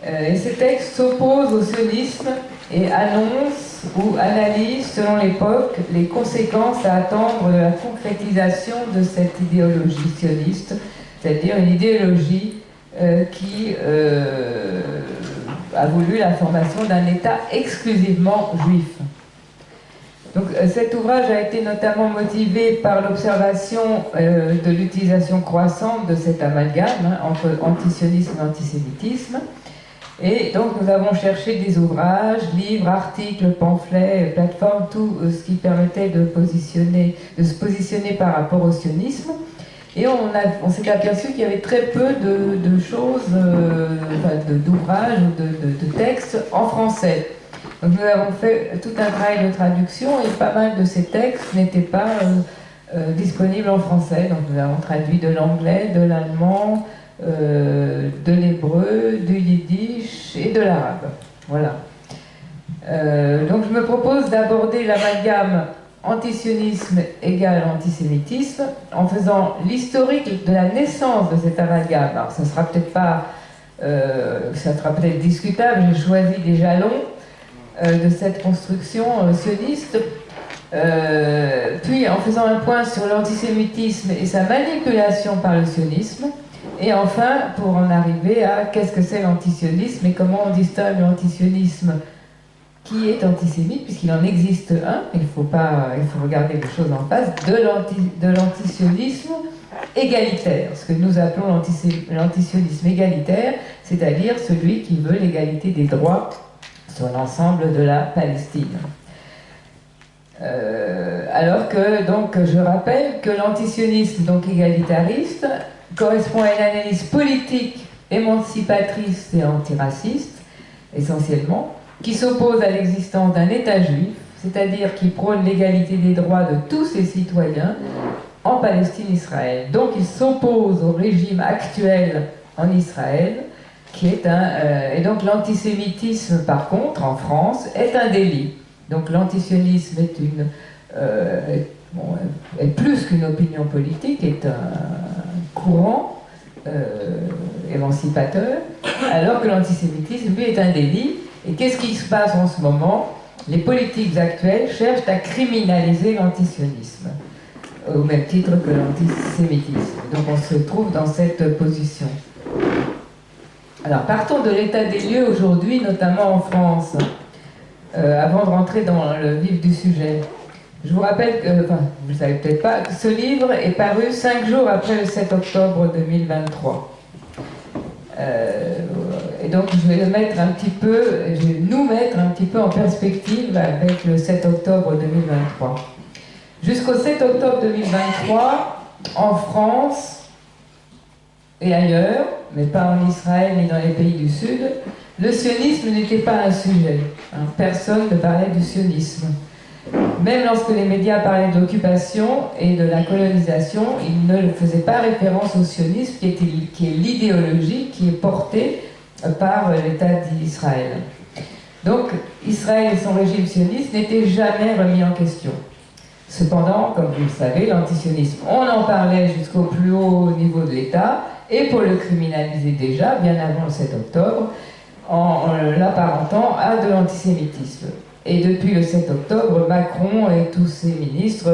Et ces textes s'opposent au sionisme et annoncent ou analysent, selon l'époque, les conséquences à attendre de la concrétisation de cette idéologie sioniste, c'est-à-dire une idéologie qui a voulu la formation d'un État exclusivement juif. Donc, cet ouvrage a été notamment motivé par l'observation de l'utilisation croissante de cet amalgame entre antisionisme et antisémitisme. Et donc nous avons cherché des ouvrages, livres, articles, pamphlets, plateformes, tout ce qui permettait de se positionner par rapport au sionisme. Et on s'est aperçu qu'il y avait très peu de choses, d'ouvrages ou de textes en français. Donc nous avons fait tout un travail de traduction et pas mal de ces textes n'étaient pas disponibles en français. Donc nous avons traduit de l'anglais, de l'allemand, de l'hébreu, du yiddish et de l'arabe. Voilà. Donc je me propose d'aborder l'amalgame antisionisme égale antisémitisme en faisant l'historique de la naissance de cet amalgame. Alors ça sera peut-être pas, ça sera peut-être discutable, j'ai choisi des jalons de cette construction sioniste, puis en faisant un point sur l'antisémitisme et sa manipulation par le sionisme, et enfin pour en arriver à qu'est-ce que c'est l'antisionisme et comment on distingue l'antisionisme qui est antisémite, puisqu'il en existe un, il faut regarder les choses en face, de l'antisionisme égalitaire, ce que nous appelons l'antisionisme égalitaire, c'est-à-dire celui qui veut l'égalité des droits sur l'ensemble de la Palestine. Alors que, donc, je rappelle que l'antisionisme, donc égalitariste, correspond à une analyse politique, émancipatrice et antiraciste, essentiellement, qui s'oppose à l'existence d'un État juif, c'est-à-dire qui prône l'égalité des droits de tous ses citoyens en Palestine-Israël. Donc il s'oppose au régime actuel en Israël, qui est et donc l'antisémitisme, par contre, en France, est un délit. Donc l'antisionisme est plus qu'une opinion politique, est un courant émancipateur, alors que l'antisémitisme, lui, est un délit. Et qu'est-ce qui se passe en ce moment? Les politiques actuelles cherchent à criminaliser l'antisionisme, au même titre que l'antisémitisme. Donc on se trouve dans cette position. Alors partons de l'état des lieux aujourd'hui, notamment en France, avant de rentrer dans le vif du sujet. Je vous rappelle que, enfin, vous ne savez peut-être pas, que ce livre est paru 5 jours après le 7 octobre 2023. Et donc je vais nous mettre un petit peu en perspective avec le 7 octobre 2023. Jusqu'au 7 octobre 2023, en France et ailleurs, mais pas en Israël ni dans les pays du Sud, le sionisme n'était pas un sujet. Personne ne parlait du sionisme. Même lorsque les médias parlaient de l'occupation et de la colonisation, ils ne faisaient pas référence au sionisme, qui est l'idéologie qui est portée par l'État d'Israël. Donc, Israël et son régime sioniste n'étaient jamais remis en question. Cependant, comme vous le savez, l'antisionisme, on en parlait jusqu'au plus haut niveau de l'État, et pour le criminaliser déjà, bien avant le 7 octobre, en l'apparentant à de l'antisémitisme. Et depuis le 7 octobre, Macron et tous ses ministres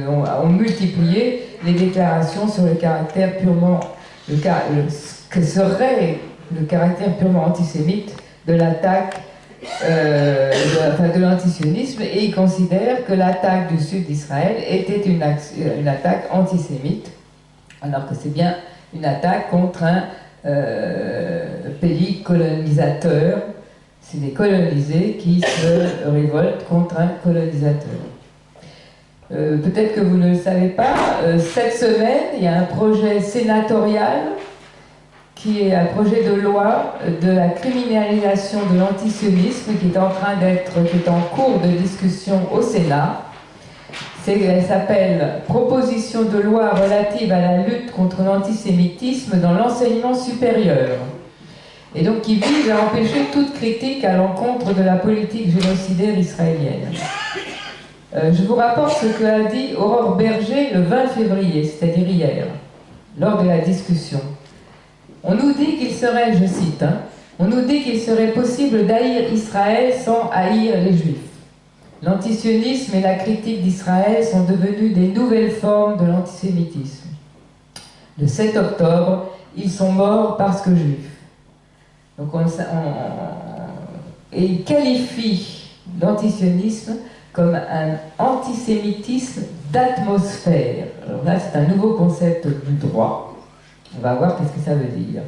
ont multiplié les déclarations sur le caractère purement, que serait le caractère purement antisémite de l'attaque, de l'antisionisme, et ils considèrent que l'attaque du sud d'Israël était une attaque antisémite, alors que c'est bien une attaque contre un pays colonisateur. C'est des colonisés qui se révoltent contre un colonisateur. Peut-être que vous ne le savez pas, cette semaine, il y a un projet sénatorial qui est un projet de loi de la criminalisation de l'antisionisme qui est en cours de discussion au Sénat. Elle s'appelle « Proposition de loi relative à la lutte contre l'antisémitisme dans l'enseignement supérieur ». Et donc qui vise à empêcher toute critique à l'encontre de la politique génocidaire israélienne. Je vous rapporte ce que a dit Aurore Berger le 20 février, c'est-à-dire hier, lors de la discussion. On nous dit qu'il serait, je cite, On nous dit qu'il serait possible d'haïr Israël sans haïr les Juifs. L'antisionisme et la critique d'Israël sont devenus des nouvelles formes de l'antisémitisme. Le 7 octobre, ils sont morts parce que juifs. Donc et il qualifie l'antisionisme comme un antisémitisme d'atmosphère. Alors là, c'est un nouveau concept du droit. On va voir qu'est-ce que ça veut dire.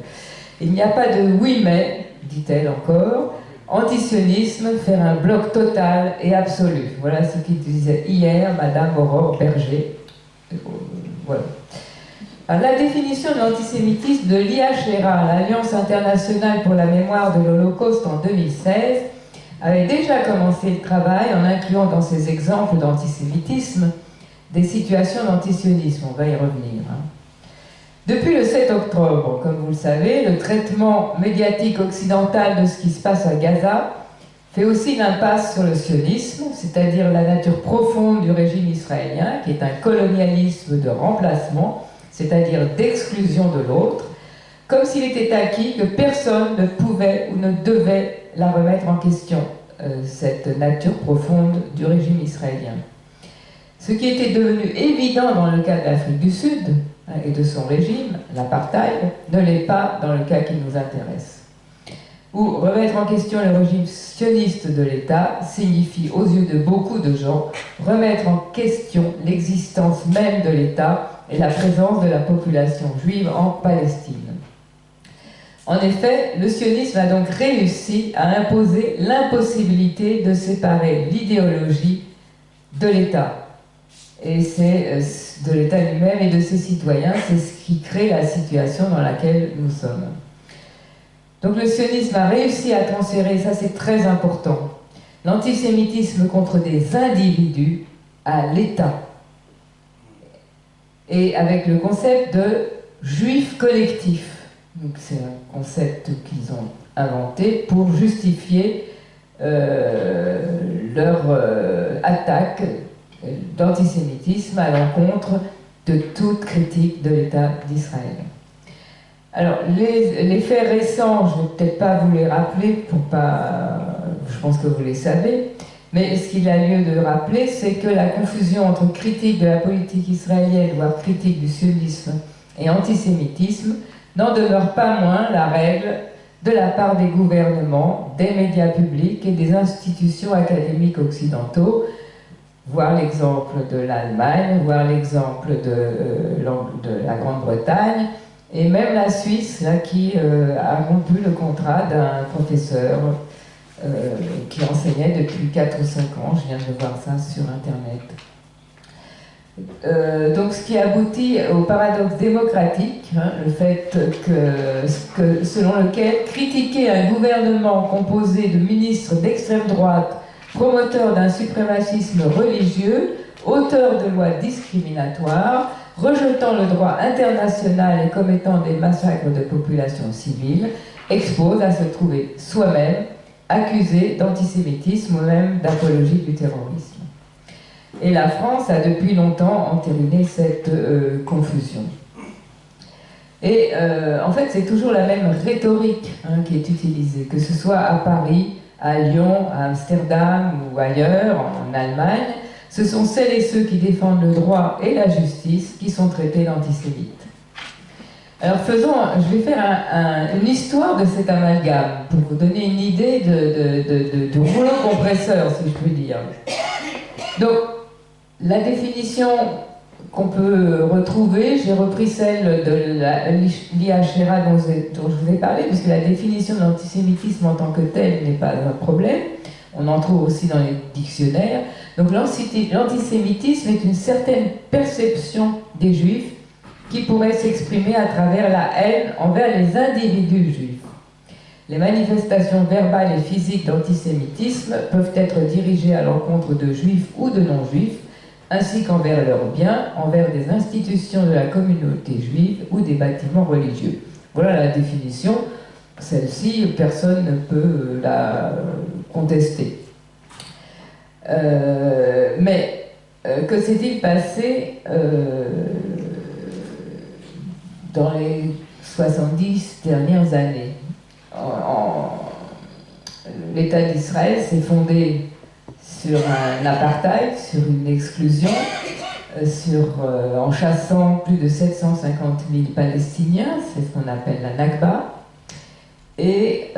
Il n'y a pas de oui mais, dit-elle encore. Antisionisme, faire un bloc total et absolu. Voilà ce qu'il disait hier Madame Aurore Berger. Voilà. Alors, la définition de l'antisémitisme de l'IHRA, l'Alliance internationale pour la mémoire de l'Holocauste en 2016, avait déjà commencé le travail en incluant dans ses exemples d'antisémitisme des situations d'antisionisme. On va y revenir. Depuis le 7 octobre, comme vous le savez, le traitement médiatique occidental de ce qui se passe à Gaza fait aussi l'impasse sur le sionisme, c'est-à-dire la nature profonde du régime israélien, qui est un colonialisme de remplacement, c'est-à-dire d'exclusion de l'autre, comme s'il était acquis que personne ne pouvait ou ne devait la remettre en question, cette nature profonde du régime israélien. Ce qui était devenu évident dans le cas de l'Afrique du Sud et de son régime, l'apartheid, ne l'est pas dans le cas qui nous intéresse. Où remettre en question le régime sioniste de l'État signifie aux yeux de beaucoup de gens remettre en question l'existence même de l'État et la présence de la population juive en Palestine. En effet, le sionisme a donc réussi à imposer l'impossibilité de séparer l'idéologie de l'État. Et c'est de l'État lui-même et de ses citoyens, c'est ce qui crée la situation dans laquelle nous sommes. Donc le sionisme a réussi à transférer, ça c'est très important, l'antisémitisme contre des individus à l'État. Et avec le concept de juif collectif. Donc c'est un concept qu'ils ont inventé pour justifier leur attaque d'antisémitisme à l'encontre de toute critique de l'État d'Israël. Alors, les faits récents, je ne vais peut-être pas vous les rappeler, je pense que vous les savez, mais ce qu'il a lieu de rappeler, c'est que la confusion entre critique de la politique israélienne, voire critique du sionisme, et antisémitisme, n'en demeure pas moins la règle de la part des gouvernements, des médias publics et des institutions académiques occidentaux, voir l'exemple de l'Allemagne, voir l'exemple de la Grande-Bretagne, et même la Suisse, là, qui a rompu le contrat d'un professeur qui enseignait depuis 4 ou 5 ans, je viens de voir ça sur Internet. Donc ce qui aboutit au paradoxe démocratique, le fait que selon lequel critiquer un gouvernement composé de ministres d'extrême droite, promoteurs d'un suprémacisme religieux, auteurs de lois discriminatoires, rejetant le droit international et commettant des massacres de populations civiles, expose à se trouver soi-même accusé d'antisémitisme ou même d'apologie du terrorisme. Et la France a depuis longtemps entériné cette confusion. Et en fait, c'est toujours la même rhétorique qui est utilisée, que ce soit à Paris, à Lyon, à Amsterdam ou ailleurs, en Allemagne. Ce sont celles et ceux qui défendent le droit et la justice qui sont traités d'antisémites. Alors je vais faire une histoire de cet amalgame pour vous donner une idée du rouleau compresseur, si je puis dire. Donc, la définition qu'on peut retrouver, j'ai repris celle de l'IHRA dont je vous ai parlé, puisque la définition de l'antisémitisme en tant que tel n'est pas un problème. On en trouve aussi dans les dictionnaires. Donc l'antisémitisme est une certaine perception des Juifs qui pourrait s'exprimer à travers la haine envers les individus juifs. Les manifestations verbales et physiques d'antisémitisme peuvent être dirigées à l'encontre de Juifs ou de non-Juifs, ainsi qu'envers leurs biens, envers des institutions de la communauté juive ou des bâtiments religieux. Voilà la définition. Celle-ci, personne ne peut la contester. Mais que s'est-il passé dans les 70 dernières années l'État d'Israël s'est fondé sur un apartheid, sur une exclusion, en chassant plus de 750 000 Palestiniens, c'est ce qu'on appelle la Nakba. Et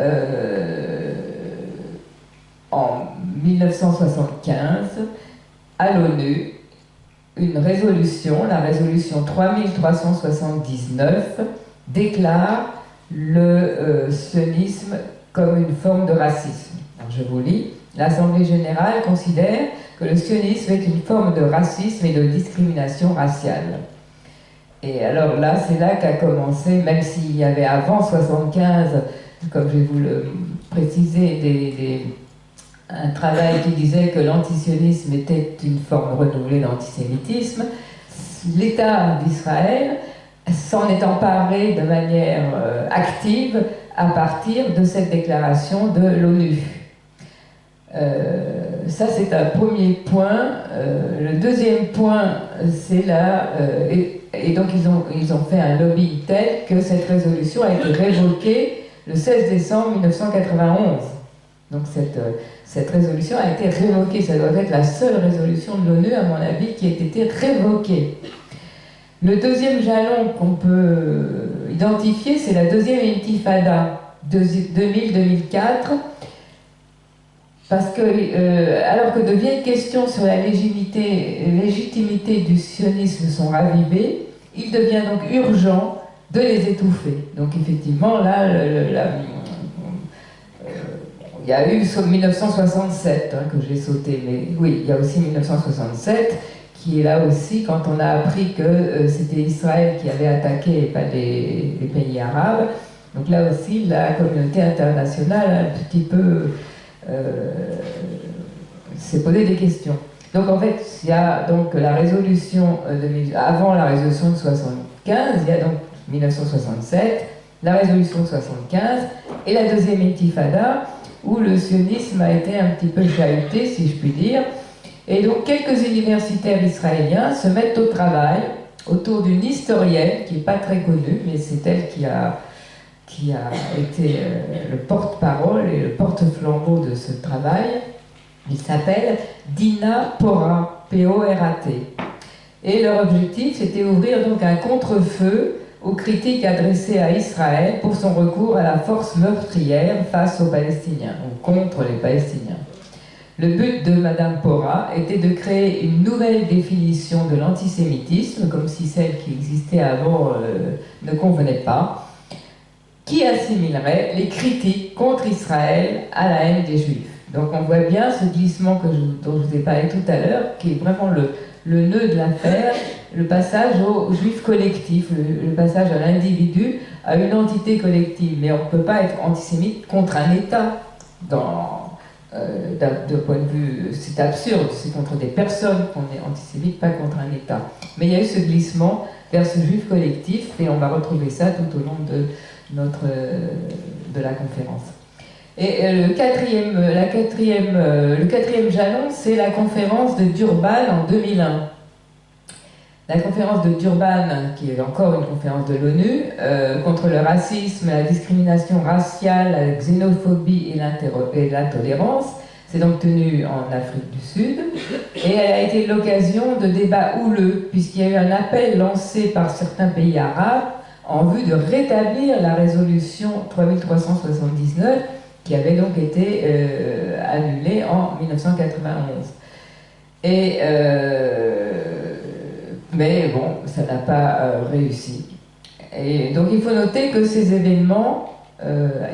en 1975, à l'ONU, une résolution, la résolution 3379, déclare le sionisme comme une forme de racisme. Alors je vous lis. L'Assemblée générale considère que le sionisme est une forme de racisme et de discrimination raciale. Et alors là, c'est là qu'a commencé, même s'il y avait avant 75, comme je vais vous le préciser, un travail qui disait que l'antisionisme était une forme renouvelée d'antisémitisme, l'État d'Israël s'en est emparé de manière active à partir de cette déclaration de l'ONU. Ça, c'est un premier point. Le deuxième point, c'est là... et donc, ils ont fait un lobby tel que cette résolution a été révoquée le 16 décembre 1991. Donc, cette résolution a été révoquée. Ça doit être la seule résolution de l'ONU, à mon avis, qui ait été révoquée. Le deuxième jalon qu'on peut identifier, c'est la deuxième intifada, 2000-2004, parce que, alors que de vieilles questions sur la légitimité du sionisme sont ravivées, il devient donc urgent de les étouffer. Donc effectivement, là, il y a eu 1967 que j'ai sauté, mais oui, il y a aussi 1967, qui est là aussi quand on a appris que c'était Israël qui avait attaqué et pas les pays arabes. Donc là aussi, la communauté internationale a un petit peu s'est posé des questions. Donc en fait, il y a donc la résolution, avant la résolution de 75, il y a donc 1967, la résolution de 75, et la deuxième intifada, où le sionisme a été un petit peu chahuté, si je puis dire. Et donc quelques universitaires israéliens se mettent au travail autour d'une historienne qui n'est pas très connue, mais c'est elle qui a été le porte-parole et le porte-flambeau de ce travail. Il s'appelle Dina Pora, P-O-R-A-T. Et leur objectif, c'était ouvrir donc un contre-feu aux critiques adressées à Israël pour son recours à la force meurtrière face aux Palestiniens, ou contre les Palestiniens. Le but de Madame Pora était de créer une nouvelle définition de l'antisémitisme, comme si celle qui existait avant ne convenait pas, qui assimilerait les critiques contre Israël à la haine des Juifs. Donc on voit bien ce glissement dont je vous ai parlé tout à l'heure, qui est vraiment le nœud de l'affaire, le passage au juif collectif, le passage à l'individu, à une entité collective. Mais on ne peut pas être antisémite contre un État. De point de vue, c'est absurde, c'est contre des personnes qu'on est antisémite, pas contre un État. Mais il y a eu ce glissement vers ce juif collectif, et on va retrouver ça tout au long de la conférence. Et le quatrième jalon, c'est la conférence de Durban en 2001. La conférence de Durban, qui est encore une conférence de l'ONU, contre le racisme, la discrimination raciale, la xénophobie et l'intolérance, c'est donc tenue en Afrique du Sud, et elle a été l'occasion de débats houleux, puisqu'il y a eu un appel lancé par certains pays arabes en vue de rétablir la résolution 3379, qui avait donc été annulée en 1991. Mais bon, ça n'a pas réussi. Et donc il faut noter que ces événements,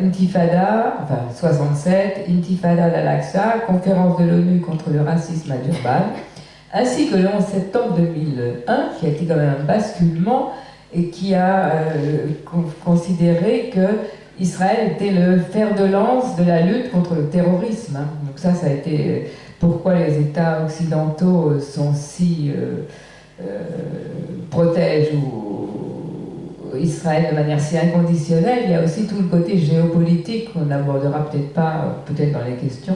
Intifada, enfin 67, Intifada d'Al-Aqsa, conférence de l'ONU contre le racisme à Durban, ainsi que le 11 septembre 2001, qui a été quand même un basculement et qui a considéré que Israël était le fer de lance de la lutte contre le terrorisme. Donc ça a été pourquoi les États occidentaux sont si protègent Israël de manière si inconditionnelle. Il y a aussi tout le côté géopolitique qu'on n'abordera peut-être pas, peut-être dans les questions.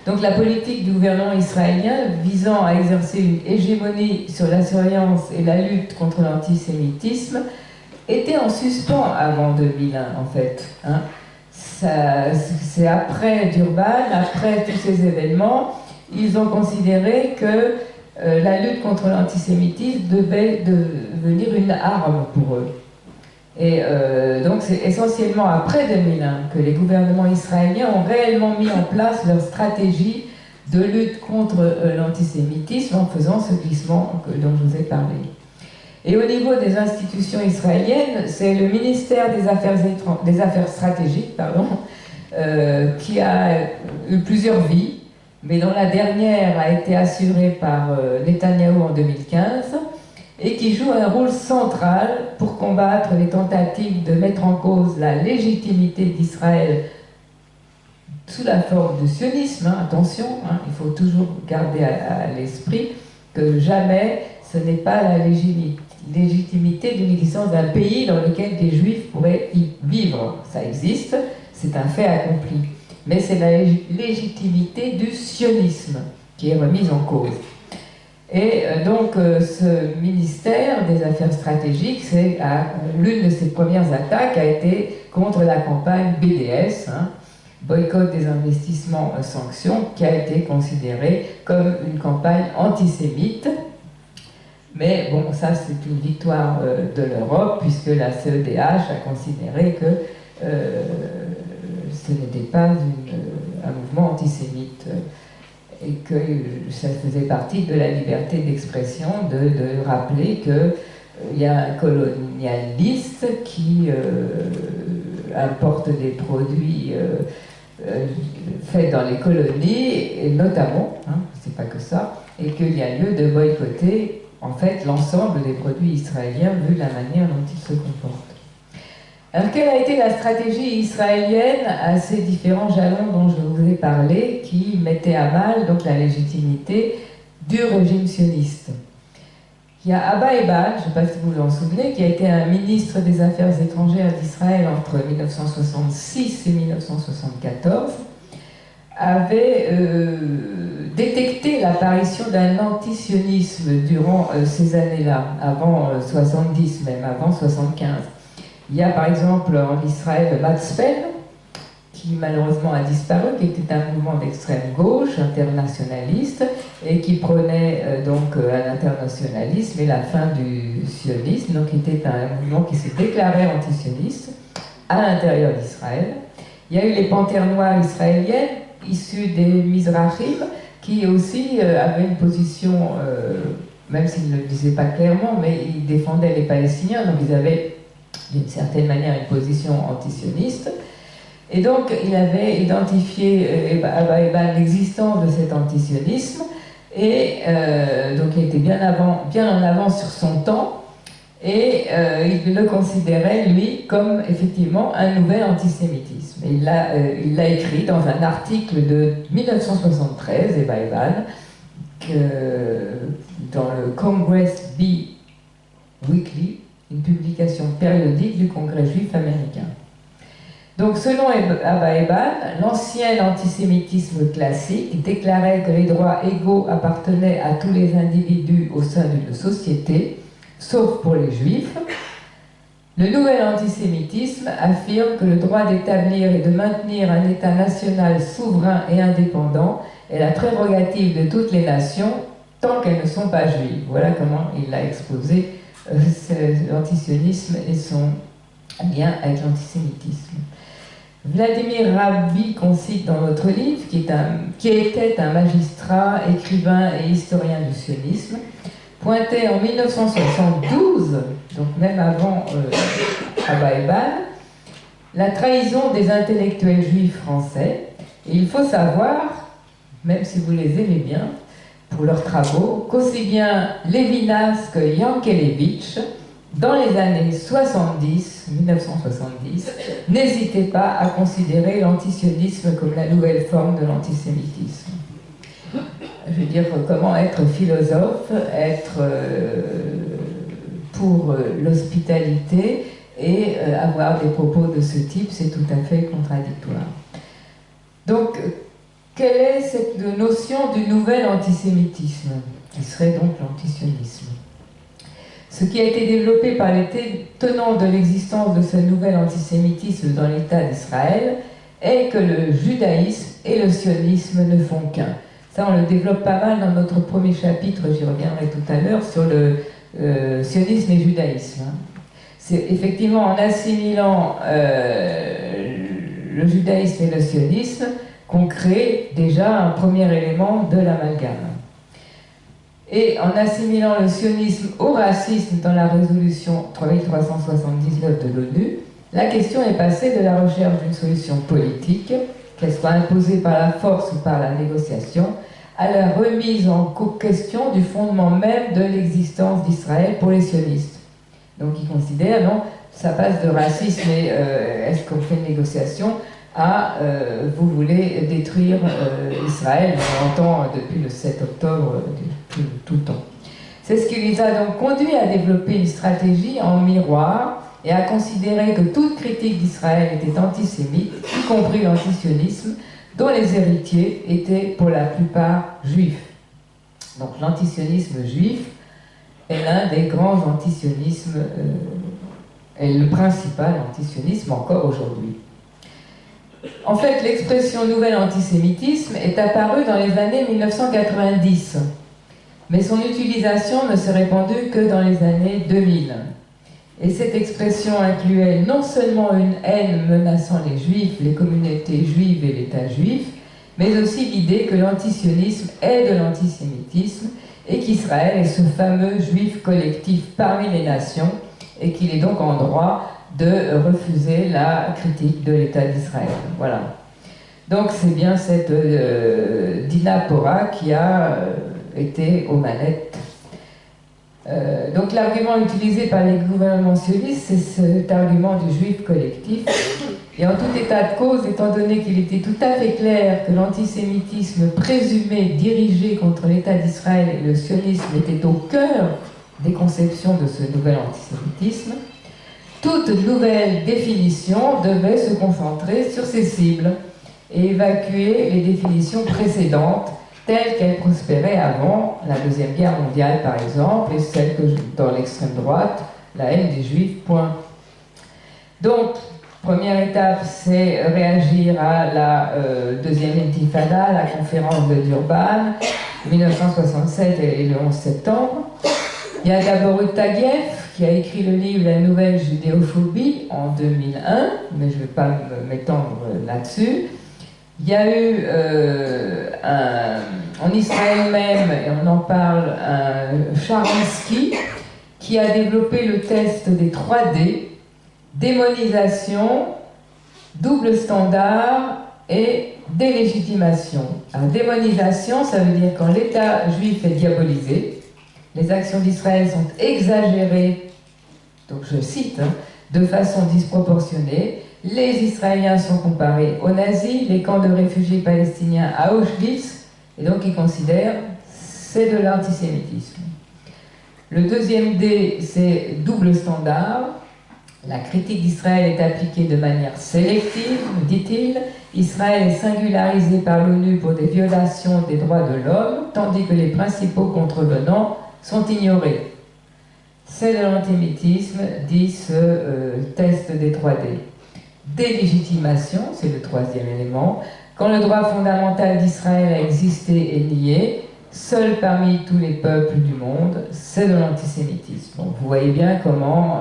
Donc la politique du gouvernement israélien visant à exercer une hégémonie sur la surveillance et la lutte contre l'antisémitisme était en suspens avant 2001 en fait. c'est après Durban, après tous ces événements, ils ont considéré que la lutte contre l'antisémitisme devait devenir une arme pour eux. Et donc c'est essentiellement après 2001 que les gouvernements israéliens ont réellement mis en place leur stratégie de lutte contre l'antisémitisme en faisant ce glissement dont je vous ai parlé. Et au niveau des institutions israéliennes, c'est le ministère des Affaires stratégiques qui a eu plusieurs vies, mais dont la dernière a été assurée par Netanyahou en 2015, et qui joue un rôle central pour combattre les tentatives de mettre en cause la légitimité d'Israël sous la forme de sionisme. Attention, il faut toujours garder à l'esprit que jamais ce n'est pas la légitimité d'une existence d'un pays dans lequel des juifs pourraient y vivre. Ça existe, c'est un fait accompli. Mais c'est la légitimité du sionisme qui est remise en cause. Et donc ce ministère des Affaires stratégiques, l'une de ses premières attaques a été contre la campagne BDS, boycott des investissements sanctions, qui a été considérée comme une campagne antisémite. Mais bon, ça c'est une victoire de l'Europe, puisque la CEDH a considéré que ce n'était pas un mouvement antisémite et que ça faisait partie de la liberté d'expression de rappeler qu'il y a un colonialiste qui importe des produits faits dans les colonies, et notamment, c'est pas que ça, et qu'il y a lieu de boycotter en fait l'ensemble des produits israéliens vu la manière dont ils se comportent. Alors, quelle a été la stratégie israélienne à ces différents jalons dont je vous ai parlé, qui mettaient à mal donc la légitimité du régime sioniste? Il y a Abba Eban, je ne sais pas si vous vous en souvenez, qui a été un ministre des Affaires étrangères d'Israël entre 1966 et 1974, avait détecté l'apparition d'un antisionisme durant ces années-là, avant 70, même avant 75. Il y a par exemple en Israël Matzpen, qui malheureusement a disparu, qui était un mouvement d'extrême gauche, internationaliste, et qui prenait donc un internationalisme et la fin du sionisme, donc qui était un mouvement qui s'est déclaré antisioniste à l'intérieur d'Israël. Il y a eu les Panthères noires israéliennes, issues des Mizrahim, qui aussi avaient une position, même s'ils ne le disaient pas clairement, mais ils défendaient les Palestiniens, donc ils avaient d'une certaine manière une position antisioniste. Et donc il avait identifié Abba Eban l'existence de cet antisionisme, et donc il était bien en avance sur son temps, et il le considérait, lui, comme effectivement un nouvel antisémitisme. Et il l'a écrit dans un article de 1973, Abba Eban, dans le Congress B Weekly, une publication périodique du Congrès juif américain. Donc, selon Abba Eban, l'ancien antisémitisme classique déclarait que les droits égaux appartenaient à tous les individus au sein d'une société, sauf pour les juifs. Le nouvel antisémitisme affirme que le droit d'établir et de maintenir un État national souverain et indépendant est la prérogative de toutes les nations, tant qu'elles ne sont pas juives. Voilà comment il l'a exposé, l'antisionisme et son lien avec l'antisémitisme. Vladimir Rabbi, qu'on cite dans notre livre, qui était un magistrat, écrivain et historien du sionisme, pointait en 1972, donc même avant Abba Eban, la trahison des intellectuels juifs français. Et il faut savoir, même si vous les aimez bien, pour leurs travaux, qu'aussi bien Lévinas que Yankelevitch, dans les années 1970, n'hésitaient pas à considérer l'antisionisme comme la nouvelle forme de l'antisémitisme. Je veux dire, comment être philosophe, être pour l'hospitalité et avoir des propos de ce type, c'est tout à fait contradictoire. Donc, quelle est cette notion du nouvel antisémitisme, qui serait donc l'antisionisme? Ce qui a été développé par les tenants de l'existence de ce nouvel antisémitisme dans l'État d'Israël est que le judaïsme et le sionisme ne font qu'un. Ça, on le développe pas mal dans notre premier chapitre, j'y reviendrai tout à l'heure, sur le sionisme et judaïsme. C'est effectivement en assimilant le judaïsme et le sionisme qu'on crée déjà un premier élément de l'amalgame. Et en assimilant le sionisme au racisme dans la résolution 3379 de l'ONU, la question est passée de la recherche d'une solution politique, qu'elle soit imposée par la force ou par la négociation, à la remise en question du fondement même de l'existence d'Israël pour les sionistes. Donc ils considèrent, non, ça passe de racisme et est-ce qu'on fait une négociation à vous voulez détruire Israël, on l'entend depuis le 7 octobre tout le temps. C'est ce qui les a donc conduits à développer une stratégie en miroir et à considérer que toute critique d'Israël était antisémite, y compris l'antisionisme, dont les héritiers étaient pour la plupart juifs. Donc l'antisionisme juif est l'un des grands antisionismes, et le principal antisionisme encore aujourd'hui. En fait, l'expression nouvel antisémitisme est apparue dans les années 1990, mais son utilisation ne s'est répandue que dans les années 2000. Et cette expression incluait non seulement une haine menaçant les juifs, les communautés juives et l'État juif, mais aussi l'idée que l'antisionisme est de l'antisémitisme et qu'Israël est ce fameux juif collectif parmi les nations et qu'il est donc en droit de refuser la critique de l'État d'Israël. Voilà. Donc c'est bien cette Dina Pora qui a été aux manettes. Donc l'argument utilisé par les gouvernements sionistes, c'est cet argument du juif collectif. Et en tout état de cause, étant donné qu'il était tout à fait clair que l'antisémitisme présumé dirigé contre l'État d'Israël et le sionisme était au cœur des conceptions de ce nouvel antisémitisme, toute nouvelle définition devait se concentrer sur ces cibles et évacuer les définitions précédentes telles qu'elles prospéraient avant la Deuxième Guerre mondiale, par exemple, et celles que dans l'extrême droite, la haine des Juifs, point. Donc, première étape, c'est réagir à la deuxième intifada, la conférence de Durban, 1967 et le 11 septembre. Il y a d'abord eu Taguieff, qui a écrit le livre La Nouvelle Judéophobie en 2001, mais je ne vais pas m'étendre là-dessus. Il y a eu en Israël même, et on en parle, un Sharansky qui a développé le test des 3D, démonisation, double standard et délégitimation. Alors, démonisation, ça veut dire quand l'État juif est diabolisé, les actions d'Israël sont exagérées, donc je cite, de façon disproportionnée. Les Israéliens sont comparés aux nazis, les camps de réfugiés palestiniens à Auschwitz, et donc ils considèrent c'est de l'antisémitisme. Le deuxième D, c'est double standard. La critique d'Israël est appliquée de manière sélective, dit-il. Israël est singularisé par l'ONU pour des violations des droits de l'homme, tandis que les principaux contrevenants sont ignorés. C'est de l'antisémitisme, dit ce test des 3D. Délégitimation, c'est le troisième élément. Quand le droit fondamental d'Israël a existé et nié, seul parmi tous les peuples du monde, c'est de l'antisémitisme. Donc vous voyez bien comment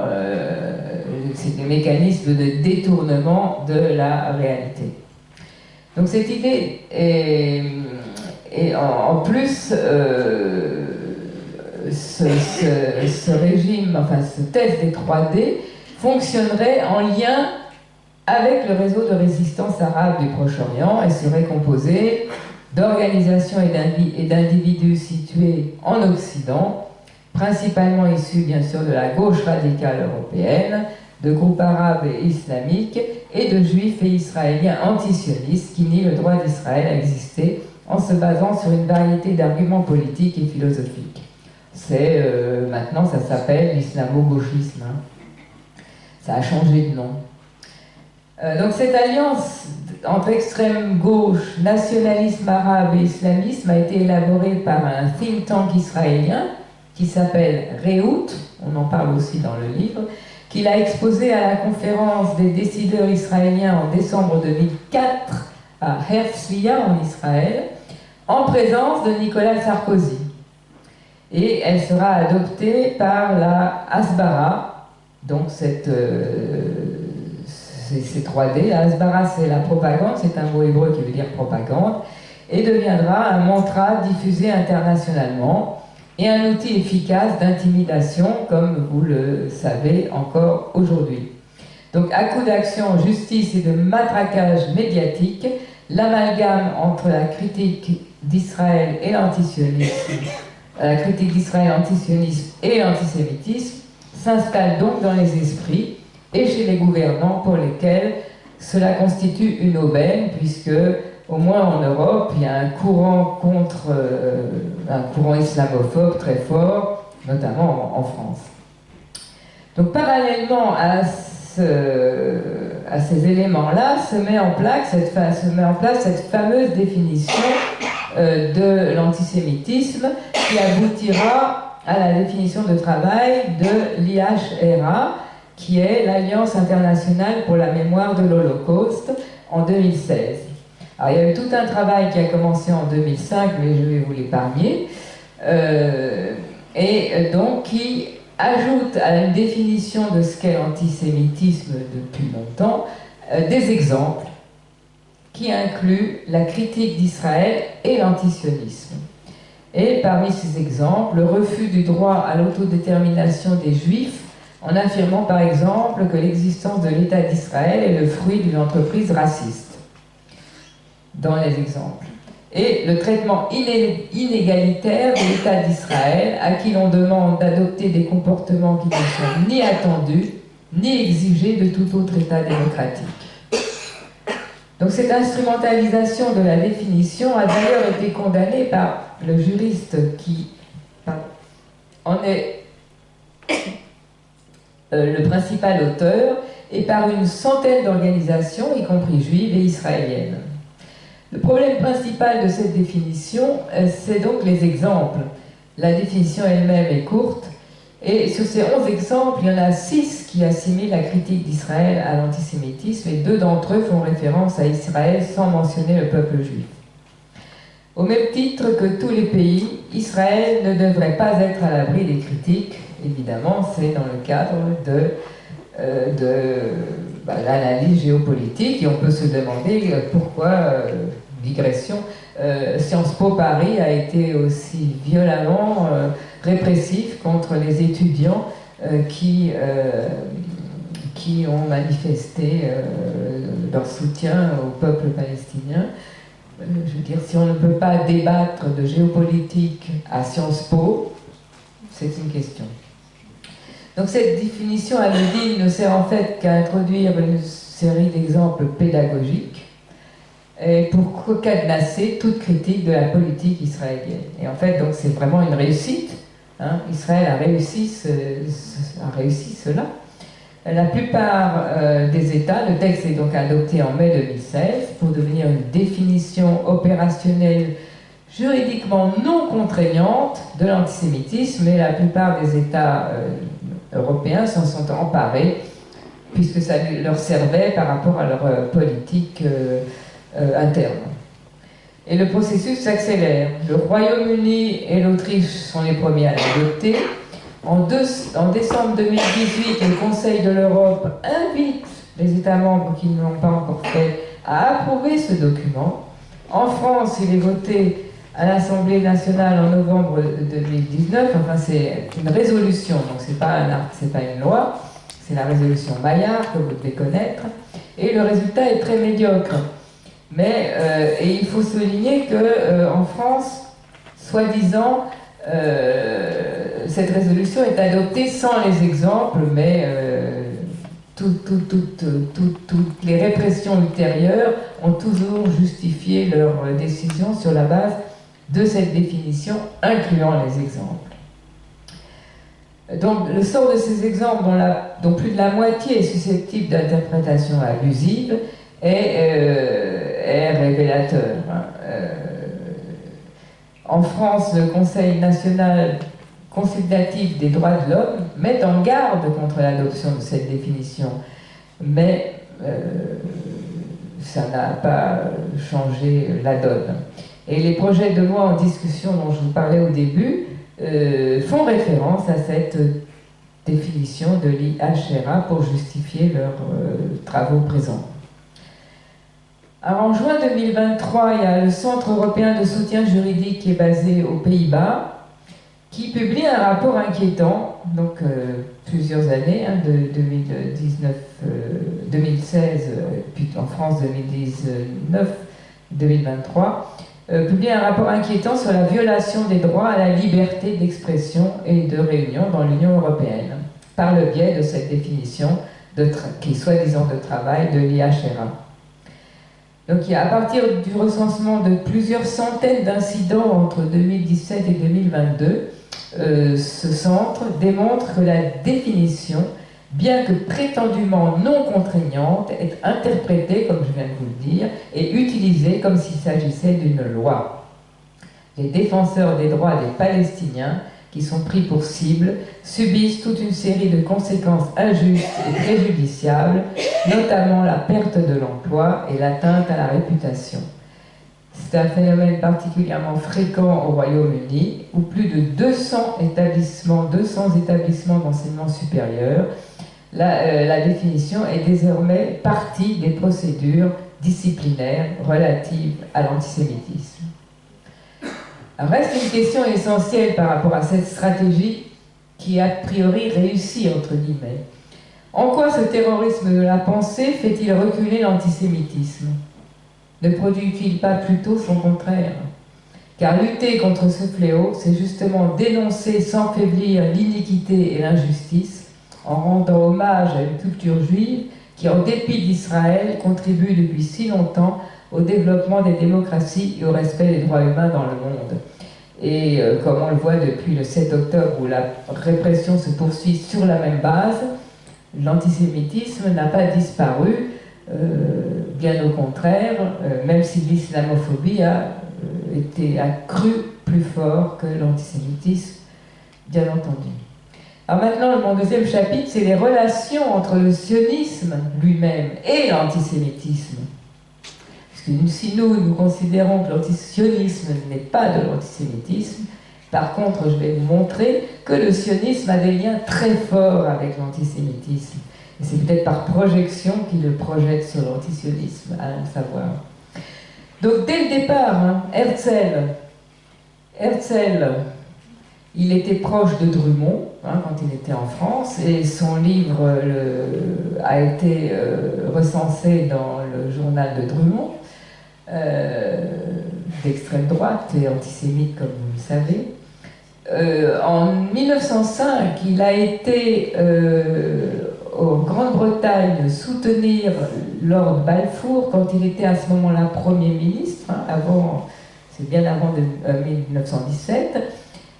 c'est des mécanismes de détournement de la réalité. Donc cette idée est en plus, ce régime, enfin ce test des 3D, fonctionnerait en lien avec le réseau de résistance arabe du Proche-Orient et serait composé d'organisations et d'individus situés en Occident, principalement issus bien sûr de la gauche radicale européenne, de groupes arabes et islamiques, et de juifs et israéliens antisionistes qui nient le droit d'Israël à exister en se basant sur une variété d'arguments politiques et philosophiques. C'est maintenant, ça s'appelle l'islamo-gauchisme. Hein. Ça a changé de nom. Donc cette alliance entre extrême gauche, nationalisme arabe et islamisme a été élaborée par un think tank israélien qui s'appelle Rehout, on en parle aussi dans le livre, qu'il a exposé à la conférence des décideurs israéliens en décembre 2004 à Herzliya en Israël, en présence de Nicolas Sarkozy. Et elle sera adoptée par la Hasbara, donc ces 3D. La Hasbara, c'est la propagande, c'est un mot hébreu qui veut dire propagande, et deviendra un mantra diffusé internationalement et un outil efficace d'intimidation, comme vous le savez encore aujourd'hui. Donc, à coup d'action en justice et de matraquage médiatique, l'amalgame entre la critique d'Israël et l'antisionisme, et l'antisémitisme s'installe donc dans les esprits et chez les gouvernants pour lesquels cela constitue une aubaine, puisque au moins en Europe, il y a un courant un courant islamophobe très fort, notamment en France. Donc parallèlement à ces éléments-là, se met en place cette fameuse définition de l'antisémitisme qui aboutira à la définition de travail de l'IHRA, qui est l'Alliance internationale pour la mémoire de l'Holocauste, en 2016. Alors, il y a eu tout un travail qui a commencé en 2005, mais je vais vous l'épargner, et donc qui ajoute à une définition de ce qu'est l'antisémitisme depuis longtemps des exemples qui incluent la critique d'Israël et l'antisionisme. Et parmi ces exemples, le refus du droit à l'autodétermination des Juifs, en affirmant par exemple que l'existence de l'État d'Israël est le fruit d'une entreprise raciste, dans les exemples. Et le traitement inégalitaire de l'État d'Israël, à qui l'on demande d'adopter des comportements qui ne sont ni attendus, ni exigés de tout autre État démocratique. Donc cette instrumentalisation de la définition a d'ailleurs été condamnée par le juriste qui en est le principal auteur et par une centaine d'organisations, y compris juives et israéliennes. Le problème principal de cette définition, c'est donc les exemples. La définition elle-même est courte, et sur ces 11 exemples, il y en a 6 qui assimilent la critique d'Israël à l'antisémitisme, et 2 d'entre eux font référence à Israël sans mentionner le peuple juif. Au même titre que tous les pays, Israël ne devrait pas être à l'abri des critiques. Évidemment, c'est dans le cadre de l'analyse géopolitique, et on peut se demander pourquoi, digression, Sciences Po Paris a été aussi violemment répressif contre les étudiants qui ont manifesté leur soutien au peuple palestinien. Je veux dire, si on ne peut pas débattre de géopolitique à Sciences Po, c'est une question. Donc cette définition anodine ne sert en fait qu'à introduire une série d'exemples pédagogiques et pour cadenasser toute critique de la politique israélienne. Et en fait, donc c'est vraiment une réussite. Hein. Israël a réussi cela. La plupart des États, le texte est donc adopté en mai 2016 pour devenir une définition opérationnelle juridiquement non contraignante de l'antisémitisme, et la plupart des États européens s'en sont emparés puisque ça leur servait par rapport à leur politique interne. Et le processus s'accélère. Le Royaume-Uni et l'Autriche sont les premiers à l'adopter. En décembre 2018, le Conseil de l'Europe invite les États membres qui ne l'ont pas encore fait à approuver ce document. En France, il est voté à l'Assemblée nationale en novembre 2019. Enfin, c'est une résolution, donc c'est pas une loi, c'est la résolution Maillard que vous devez connaître. Et le résultat est très médiocre. Mais et il faut souligner que en France, soi-disant, cette résolution est adoptée sans les exemples, mais toutes les répressions ultérieures ont toujours justifié leur décision sur la base de cette définition, incluant les exemples. Donc le sort de ces exemples, dont plus de la moitié est susceptible d'interprétation abusive, est révélateur. En France, le Conseil national consultative des droits de l'homme met en garde contre l'adoption de cette définition, mais ça n'a pas changé la donne. Et les projets de loi en discussion dont je vous parlais au début font référence à cette définition de l'IHRA pour justifier leurs travaux présents. Alors, en juin 2023, il y a le Centre européen de soutien juridique qui est basé aux Pays-Bas, qui publie un rapport inquiétant, donc plusieurs années, hein, de 2016, puis en France 2019-2023, publie un rapport inquiétant sur la violation des droits à la liberté d'expression et de réunion dans l'Union européenne, par le biais de cette définition qui est soi-disant de travail de l'IHRA. Donc, à partir du recensement de plusieurs centaines d'incidents entre 2017 et 2022, ce centre démontre que la définition, bien que prétendument non contraignante, est interprétée, comme je viens de vous le dire, et utilisée comme s'il s'agissait d'une loi. Les défenseurs des droits des Palestiniens, qui sont pris pour cible, subissent toute une série de conséquences injustes et préjudiciables, notamment la perte de l'emploi et l'atteinte à la réputation. C'est un phénomène particulièrement fréquent au Royaume-Uni, où plus de 200 établissements d'enseignement supérieur, la définition est désormais partie des procédures disciplinaires relatives à l'antisémitisme. Reste une question essentielle par rapport à cette stratégie qui a priori réussi, entre guillemets. En quoi ce terrorisme de la pensée fait-il reculer l'antisémitisme? Ne produit-il pas plutôt son contraire? Car lutter contre ce fléau, c'est justement dénoncer sans faiblir l'iniquité et l'injustice, en rendant hommage à une culture juive qui, en dépit d'Israël, contribue depuis si longtemps au développement des démocraties et au respect des droits humains dans le monde. Et comme on le voit depuis le 7 octobre où la répression se poursuit sur la même base, l'antisémitisme n'a pas disparu, bien au contraire, même si l'islamophobie a cru plus fort que l'antisémitisme, bien entendu. Alors maintenant, mon deuxième chapitre, c'est les relations entre le sionisme lui-même et l'antisémitisme. Si nous considérons que l'antisionisme n'est pas de l'antisémitisme, par contre, je vais vous montrer que le sionisme a des liens très forts avec l'antisémitisme. Et c'est peut-être par projection qu'il le projette sur l'antisionisme, à le savoir. Donc, dès le départ, hein, Herzl, il était proche de Drummond, hein, quand il était en France, et son livre a été recensé dans le journal de Drummond, d'extrême droite et antisémite, comme vous le savez. En 1905, il a été en Grande-Bretagne soutenir Lord Balfour quand il était à ce moment-là Premier ministre, hein, c'est bien avant 1917,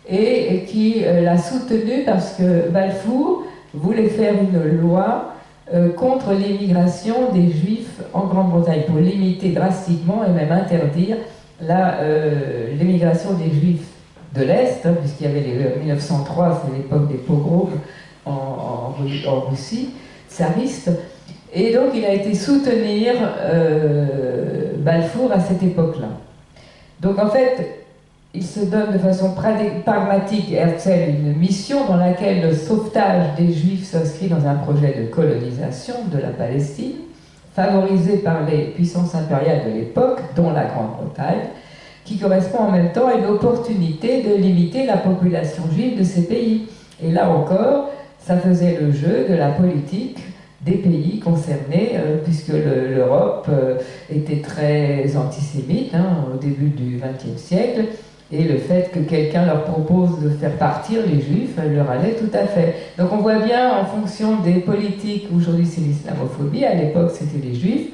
et qui l'a soutenu parce que Balfour voulait faire une loi contre l'émigration des Juifs en Grande-Bretagne, pour limiter drastiquement et même interdire l'émigration des Juifs de l'Est, hein, puisqu'il y avait 1903, c'est l'époque des pogroms en Russie, tsariste, et donc il a été soutenir Balfour à cette époque-là. Donc en fait, il se donne de façon pragmatique, Herzl, une mission dans laquelle le sauvetage des Juifs s'inscrit dans un projet de colonisation de la Palestine, favorisé par les puissances impériales de l'époque, dont la Grande-Bretagne, qui correspond en même temps à une opportunité de limiter la population juive de ces pays. Et là encore, ça faisait le jeu de la politique des pays concernés, puisque l'Europe était très antisémite, hein, au début du XXe siècle, et le fait que quelqu'un leur propose de faire partir les Juifs leur allait tout à fait. Donc on voit bien, en fonction des politiques, aujourd'hui c'est l'islamophobie, à l'époque c'était les Juifs,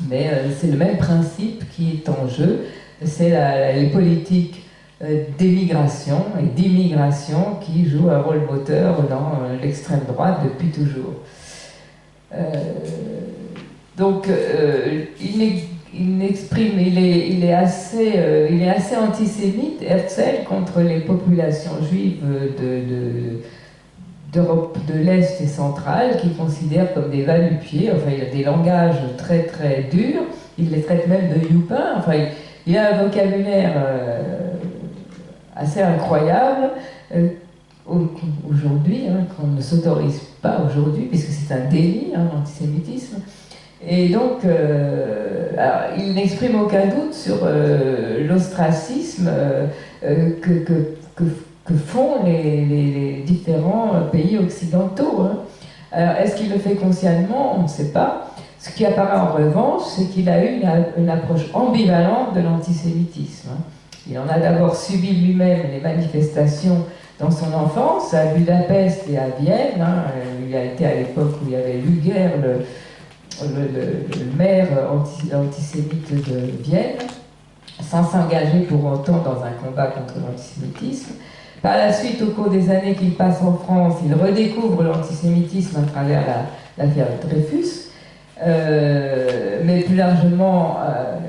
mais c'est le même principe qui est en jeu, c'est les politiques d'émigration et d'immigration qui jouent un rôle moteur dans l'extrême droite depuis toujours. Donc il est assez antisémite, Herzl, contre les populations juives d'Europe de l'Est et centrale, qu'il considère comme des va-nu-pieds. Enfin, il a des langages très très durs, il les traite même de youpins. Enfin, il a un vocabulaire assez incroyable, aujourd'hui, hein, qu'on ne s'autorise pas aujourd'hui, puisque c'est un délit, hein, l'antisémitisme. Et donc, alors, il n'exprime aucun doute sur l'ostracisme que font les différents pays occidentaux. Hein. Alors, est-ce qu'il le fait consciemment? On ne sait pas. Ce qui apparaît en revanche, c'est qu'il a eu une approche ambivalente de l'antisémitisme. Hein. Il en a d'abord subi lui-même les manifestations dans son enfance, à Budapest et à Vienne. Hein. Il a été à l'époque où il y avait Luger, le maire antisémite de Vienne, sans s'engager pour autant dans un combat contre l'antisémitisme. Par la suite, au cours des années qu'il passe en France, il redécouvre l'antisémitisme à travers l'affaire Dreyfus, mais plus largement,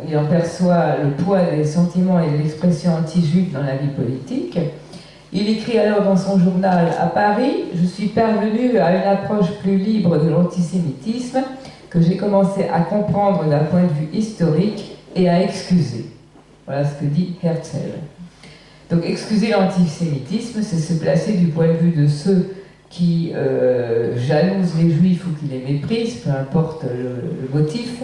il en perçoit le poids des sentiments et de l'expression anti-juive dans la vie politique. Il écrit alors dans son journal: à Paris, je suis parvenu à une approche plus libre de l'antisémitisme que j'ai commencé à comprendre d'un point de vue historique et à excuser. Voilà ce que dit Herzl. Donc excuser l'antisémitisme, c'est se placer du point de vue de ceux qui jalousent les juifs ou qui les méprisent, peu importe le motif,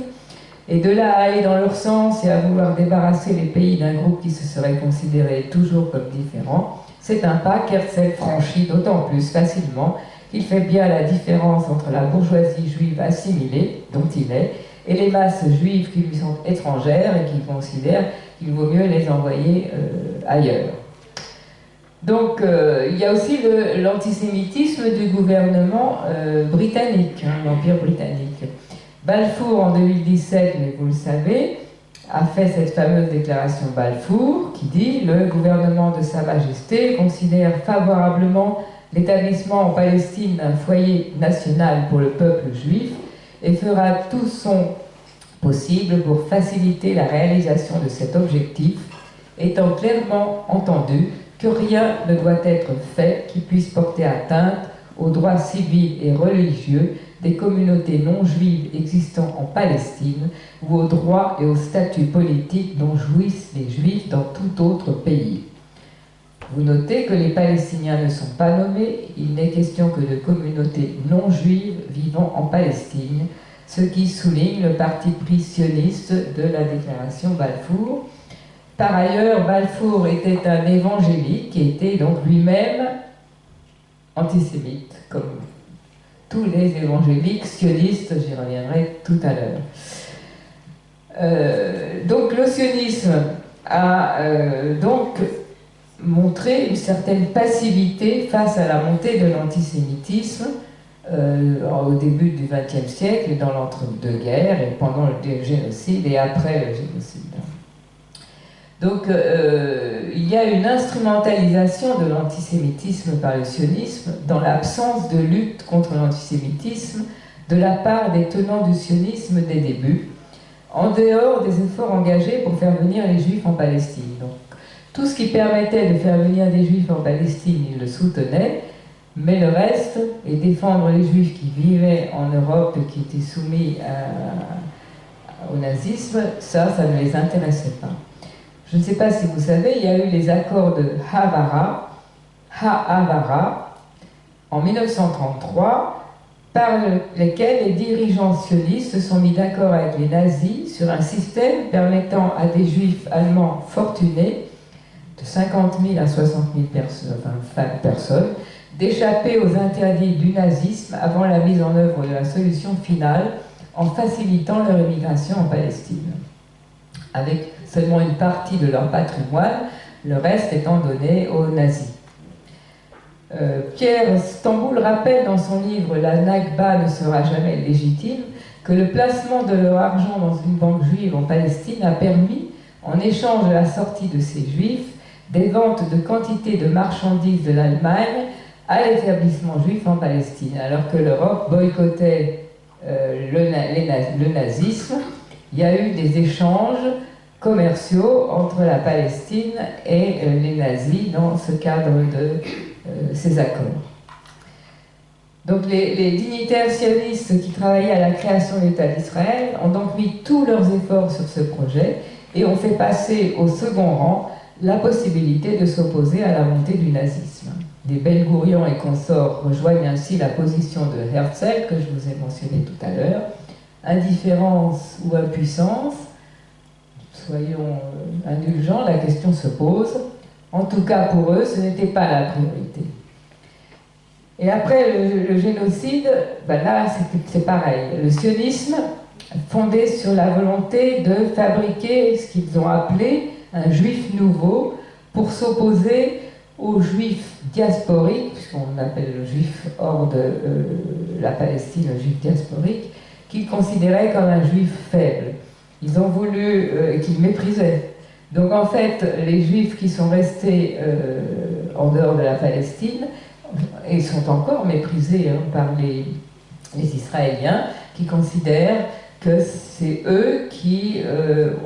et de là à aller dans leur sens et à vouloir débarrasser les pays d'un groupe qui se serait considéré toujours comme différent. C'est un pas qu'Herzl franchit d'autant plus facilement qu'il fait bien la différence entre la bourgeoisie juive assimilée, dont il est, et les masses juives qui lui sont étrangères et qu'il considère qu'il vaut mieux les envoyer ailleurs. Donc il y a aussi l'antisémitisme du gouvernement britannique, hein, l'Empire britannique. Balfour, en 2017, mais vous le savez, a fait cette fameuse déclaration Balfour qui dit « Le gouvernement de Sa Majesté considère favorablement l'établissement en Palestine d'un foyer national pour le peuple juif et fera tout son possible pour faciliter la réalisation de cet objectif, étant clairement entendu que rien ne doit être fait qui puisse porter atteinte aux droits civils et religieux des communautés non juives existant en Palestine ou aux droits et au statut politique dont jouissent les juifs dans tout autre pays. Vous notez que les Palestiniens ne sont pas nommés, il n'est question que de communautés non juives vivant en Palestine, ce qui souligne le parti pris sioniste de la déclaration Balfour. Par ailleurs, Balfour était un évangélique qui était donc lui-même antisémite, comme tous les évangéliques sionistes, j'y reviendrai tout à l'heure. Donc le sionisme a donc montré une certaine passivité face à la montée de l'antisémitisme au début du XXe siècle, dans l'entre-deux-guerres, et pendant le génocide et après le génocide. Donc il y a une instrumentalisation de l'antisémitisme par le sionisme dans l'absence de lutte contre l'antisémitisme de la part des tenants du sionisme des débuts, en dehors des efforts engagés pour faire venir les juifs en Palestine. Donc, tout ce qui permettait de faire venir des juifs en Palestine, ils le soutenaient, mais le reste, et défendre les juifs qui vivaient en Europe et qui étaient soumis au nazisme, ça ne les intéressait pas. Je ne sais pas si vous savez, il y a eu les accords de Ha'avara, en 1933, par lesquels les dirigeants sionistes se sont mis d'accord avec les nazis sur un système permettant à des juifs allemands fortunés, de 50 000 à 60 000 personnes, d'échapper aux interdits du nazisme avant la mise en œuvre de la solution finale en facilitant leur émigration en Palestine, avec seulement une partie de leur patrimoine, le reste étant donné aux nazis. Pierre Stamboul rappelle dans son livre « La Nakba ne sera jamais légitime » que le placement de leur argent dans une banque juive en Palestine a permis, en échange de la sortie de ces juifs, des ventes de quantités de marchandises de l'Allemagne à l'établissement juif en Palestine, alors que l'Europe boycottait le nazisme. il y a eu des échanges commerciaux entre la Palestine et les nazis dans ce cadre de ces accords. Donc les dignitaires sionistes qui travaillaient à la création de l'État d'Israël ont donc mis tous leurs efforts sur ce projet et ont fait passer au second rang la possibilité de s'opposer à la montée du nazisme. Les Ben-Gurion et consorts rejoignent ainsi la position de Herzl, que je vous ai mentionné tout à l'heure. Indifférence ou impuissance, soyons indulgents, la question se pose. En tout cas, pour eux, ce n'était pas la priorité. Et après le génocide, ben là, c'est pareil. Le sionisme, fondé sur la volonté de fabriquer ce qu'ils ont appelé un juif nouveau pour s'opposer aux juifs diasporiques, puisqu'on appelle le juif hors de la Palestine un juif diasporique, qu'ils considéraient comme un juif faible. Ils ont voulu, qu'ils méprisaient. Donc en fait, les juifs qui sont restés en dehors de la Palestine, et sont encore méprisés par les Israéliens, qui considèrent que c'est eux qui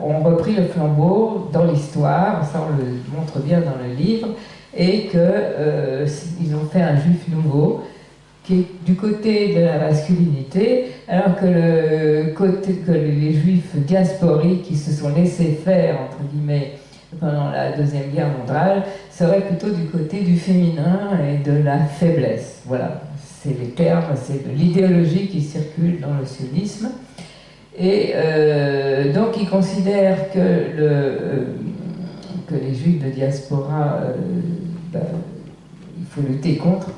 ont repris le flambeau dans l'histoire, ça on le montre bien dans le livre, et qu'ils ont fait un juif nouveau, qui est du côté de la masculinité, alors que les juifs diasporiques qui se sont laissés faire, entre guillemets, pendant la Deuxième Guerre mondiale, seraient plutôt du côté du féminin et de la faiblesse. Voilà, c'est les termes, c'est l'idéologie qui circule dans le sionisme. Et donc ils considèrent que les juifs de diaspora, il faut lutter contre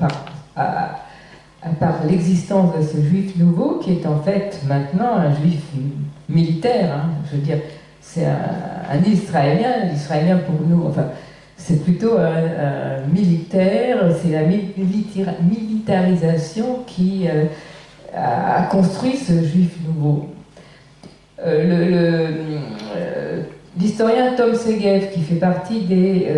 par l'existence de ce juif nouveau, qui est en fait maintenant un juif militaire. Hein, je veux dire, c'est un Israélien. L'Israélien pour nous, enfin, c'est plutôt un militaire. C'est la militarisation qui a construit ce juif nouveau. L'historien Tom Segev, qui fait partie des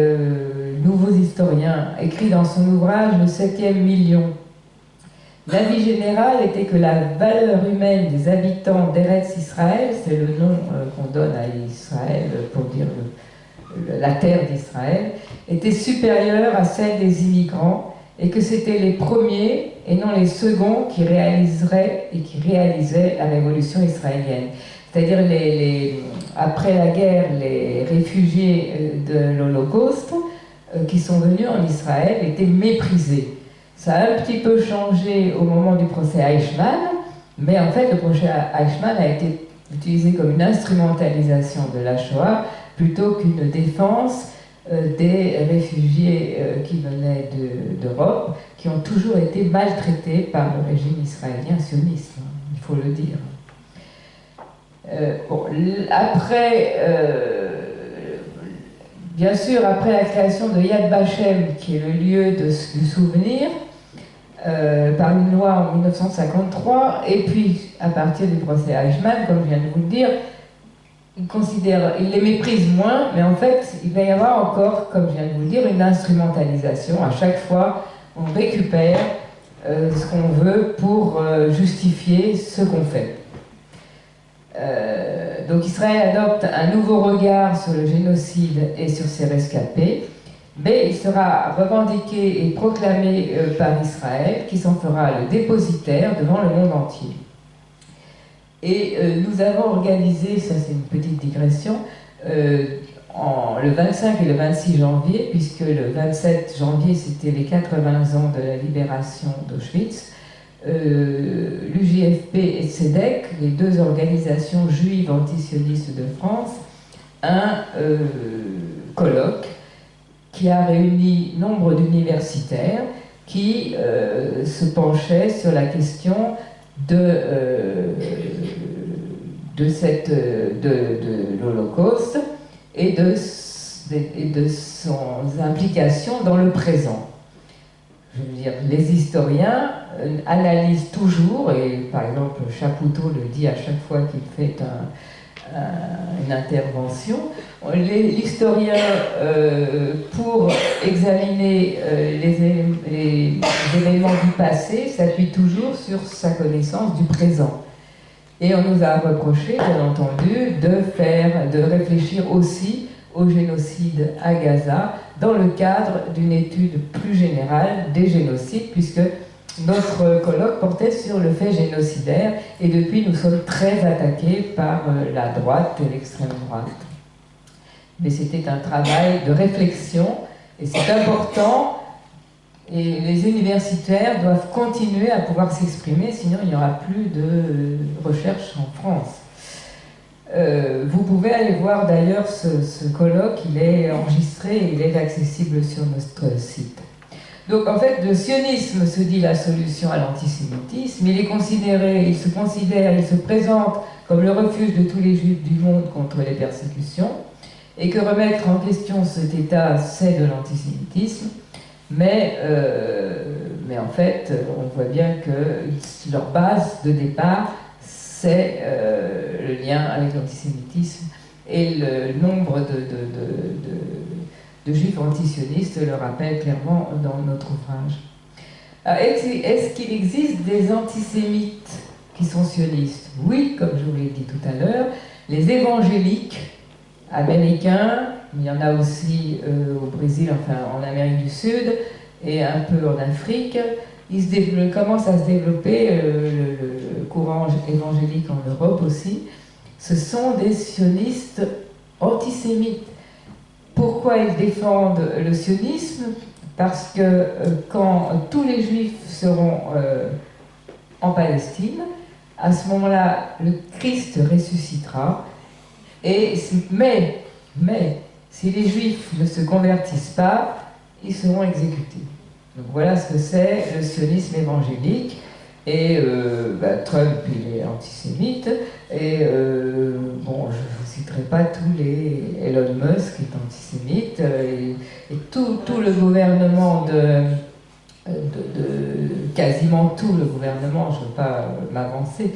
nouveaux historiens, écrit dans son ouvrage Le 7e million. L'avis général était que la valeur humaine des habitants d'Eretz Israël, c'est le nom qu'on donne à Israël pour dire la terre d'Israël, était supérieure à celle des immigrants et que c'était les premiers et non les seconds qui réaliseraient et qui réalisaient la révolution israélienne. C'est-à-dire, après la guerre, les réfugiés de l'Holocauste qui sont venus en Israël étaient méprisés. Ça a un petit peu changé au moment du procès Eichmann, mais en fait, le procès Eichmann a été utilisé comme une instrumentalisation de la Shoah plutôt qu'une défense des réfugiés qui venaient d'Europe, qui ont toujours été maltraités par le régime israélien sioniste, hein, il faut le dire. Bon, après, bien sûr, après la création de Yad Vashem, qui est le lieu du souvenir, par une loi en 1953, et puis à partir du procès Eichmann, comme je viens de vous le dire, il les méprise moins, mais en fait, il va y avoir encore, comme je viens de vous le dire, une instrumentalisation. À chaque fois, on récupère ce qu'on veut pour justifier ce qu'on fait. Donc Israël adopte un nouveau regard sur le génocide et sur ses rescapés, mais il sera revendiqué et proclamé par Israël, qui s'en fera le dépositaire devant le monde entier. Et nous avons organisé, ça c'est une petite digression, le 25 et le 26 janvier, puisque le 27 janvier c'était les 80 ans de la libération d'Auschwitz, l'UJFP et CEDEC, les deux organisations juives antisionistes de France, un colloque qui a réuni nombre d'universitaires qui se penchaient sur la question de l'Holocauste et de son implication dans le présent. Je veux dire, les historiens analysent toujours, et par exemple Chapoutot le dit à chaque fois qu'il fait une intervention, l'historien, pour examiner les événements du passé, s'appuie toujours sur sa connaissance du présent. Et on nous a reproché, bien entendu, de réfléchir aussi au génocide à Gaza dans le cadre d'une étude plus générale des génocides, puisque notre colloque portait sur le fait génocidaire, et depuis nous sommes très attaqués par la droite et l'extrême droite. Mais c'était un travail de réflexion, et c'est important, et les universitaires doivent continuer à pouvoir s'exprimer, sinon il n'y aura plus de recherche en France. Vous pouvez aller voir d'ailleurs ce colloque, il est enregistré et il est accessible sur notre site. Donc en fait, le sionisme se dit la solution à l'antisémitisme, il se présente comme le refuge de tous les juifs du monde contre les persécutions, et que remettre en question cet État, c'est de l'antisémitisme, mais en fait, on voit bien que leur base de départ, c'est le lien avec l'antisémitisme, et le nombre de juifs antisionistes le rappelle clairement dans notre ouvrage. Est-ce qu'il existe des antisémites qui sont sionistes? Oui, comme je vous l'ai dit tout à l'heure, les évangéliques américains, il y en a aussi au Brésil, enfin en Amérique du Sud, et un peu en Afrique. Commence à se développer le courant évangélique en Europe aussi. Ce sont des sionistes antisémites. Pourquoi ils défendent le sionisme? Parce que quand tous les juifs seront en Palestine, à ce moment-là, le Christ ressuscitera. Mais, si les juifs ne se convertissent pas, ils seront exécutés. Donc voilà ce que c'est le sionisme évangélique. Et Trump, il est antisémite. Et bon, je ne citerai pas tous les... Elon Musk est antisémite. Et tout le gouvernement quasiment tout le gouvernement, je ne veux pas m'avancer,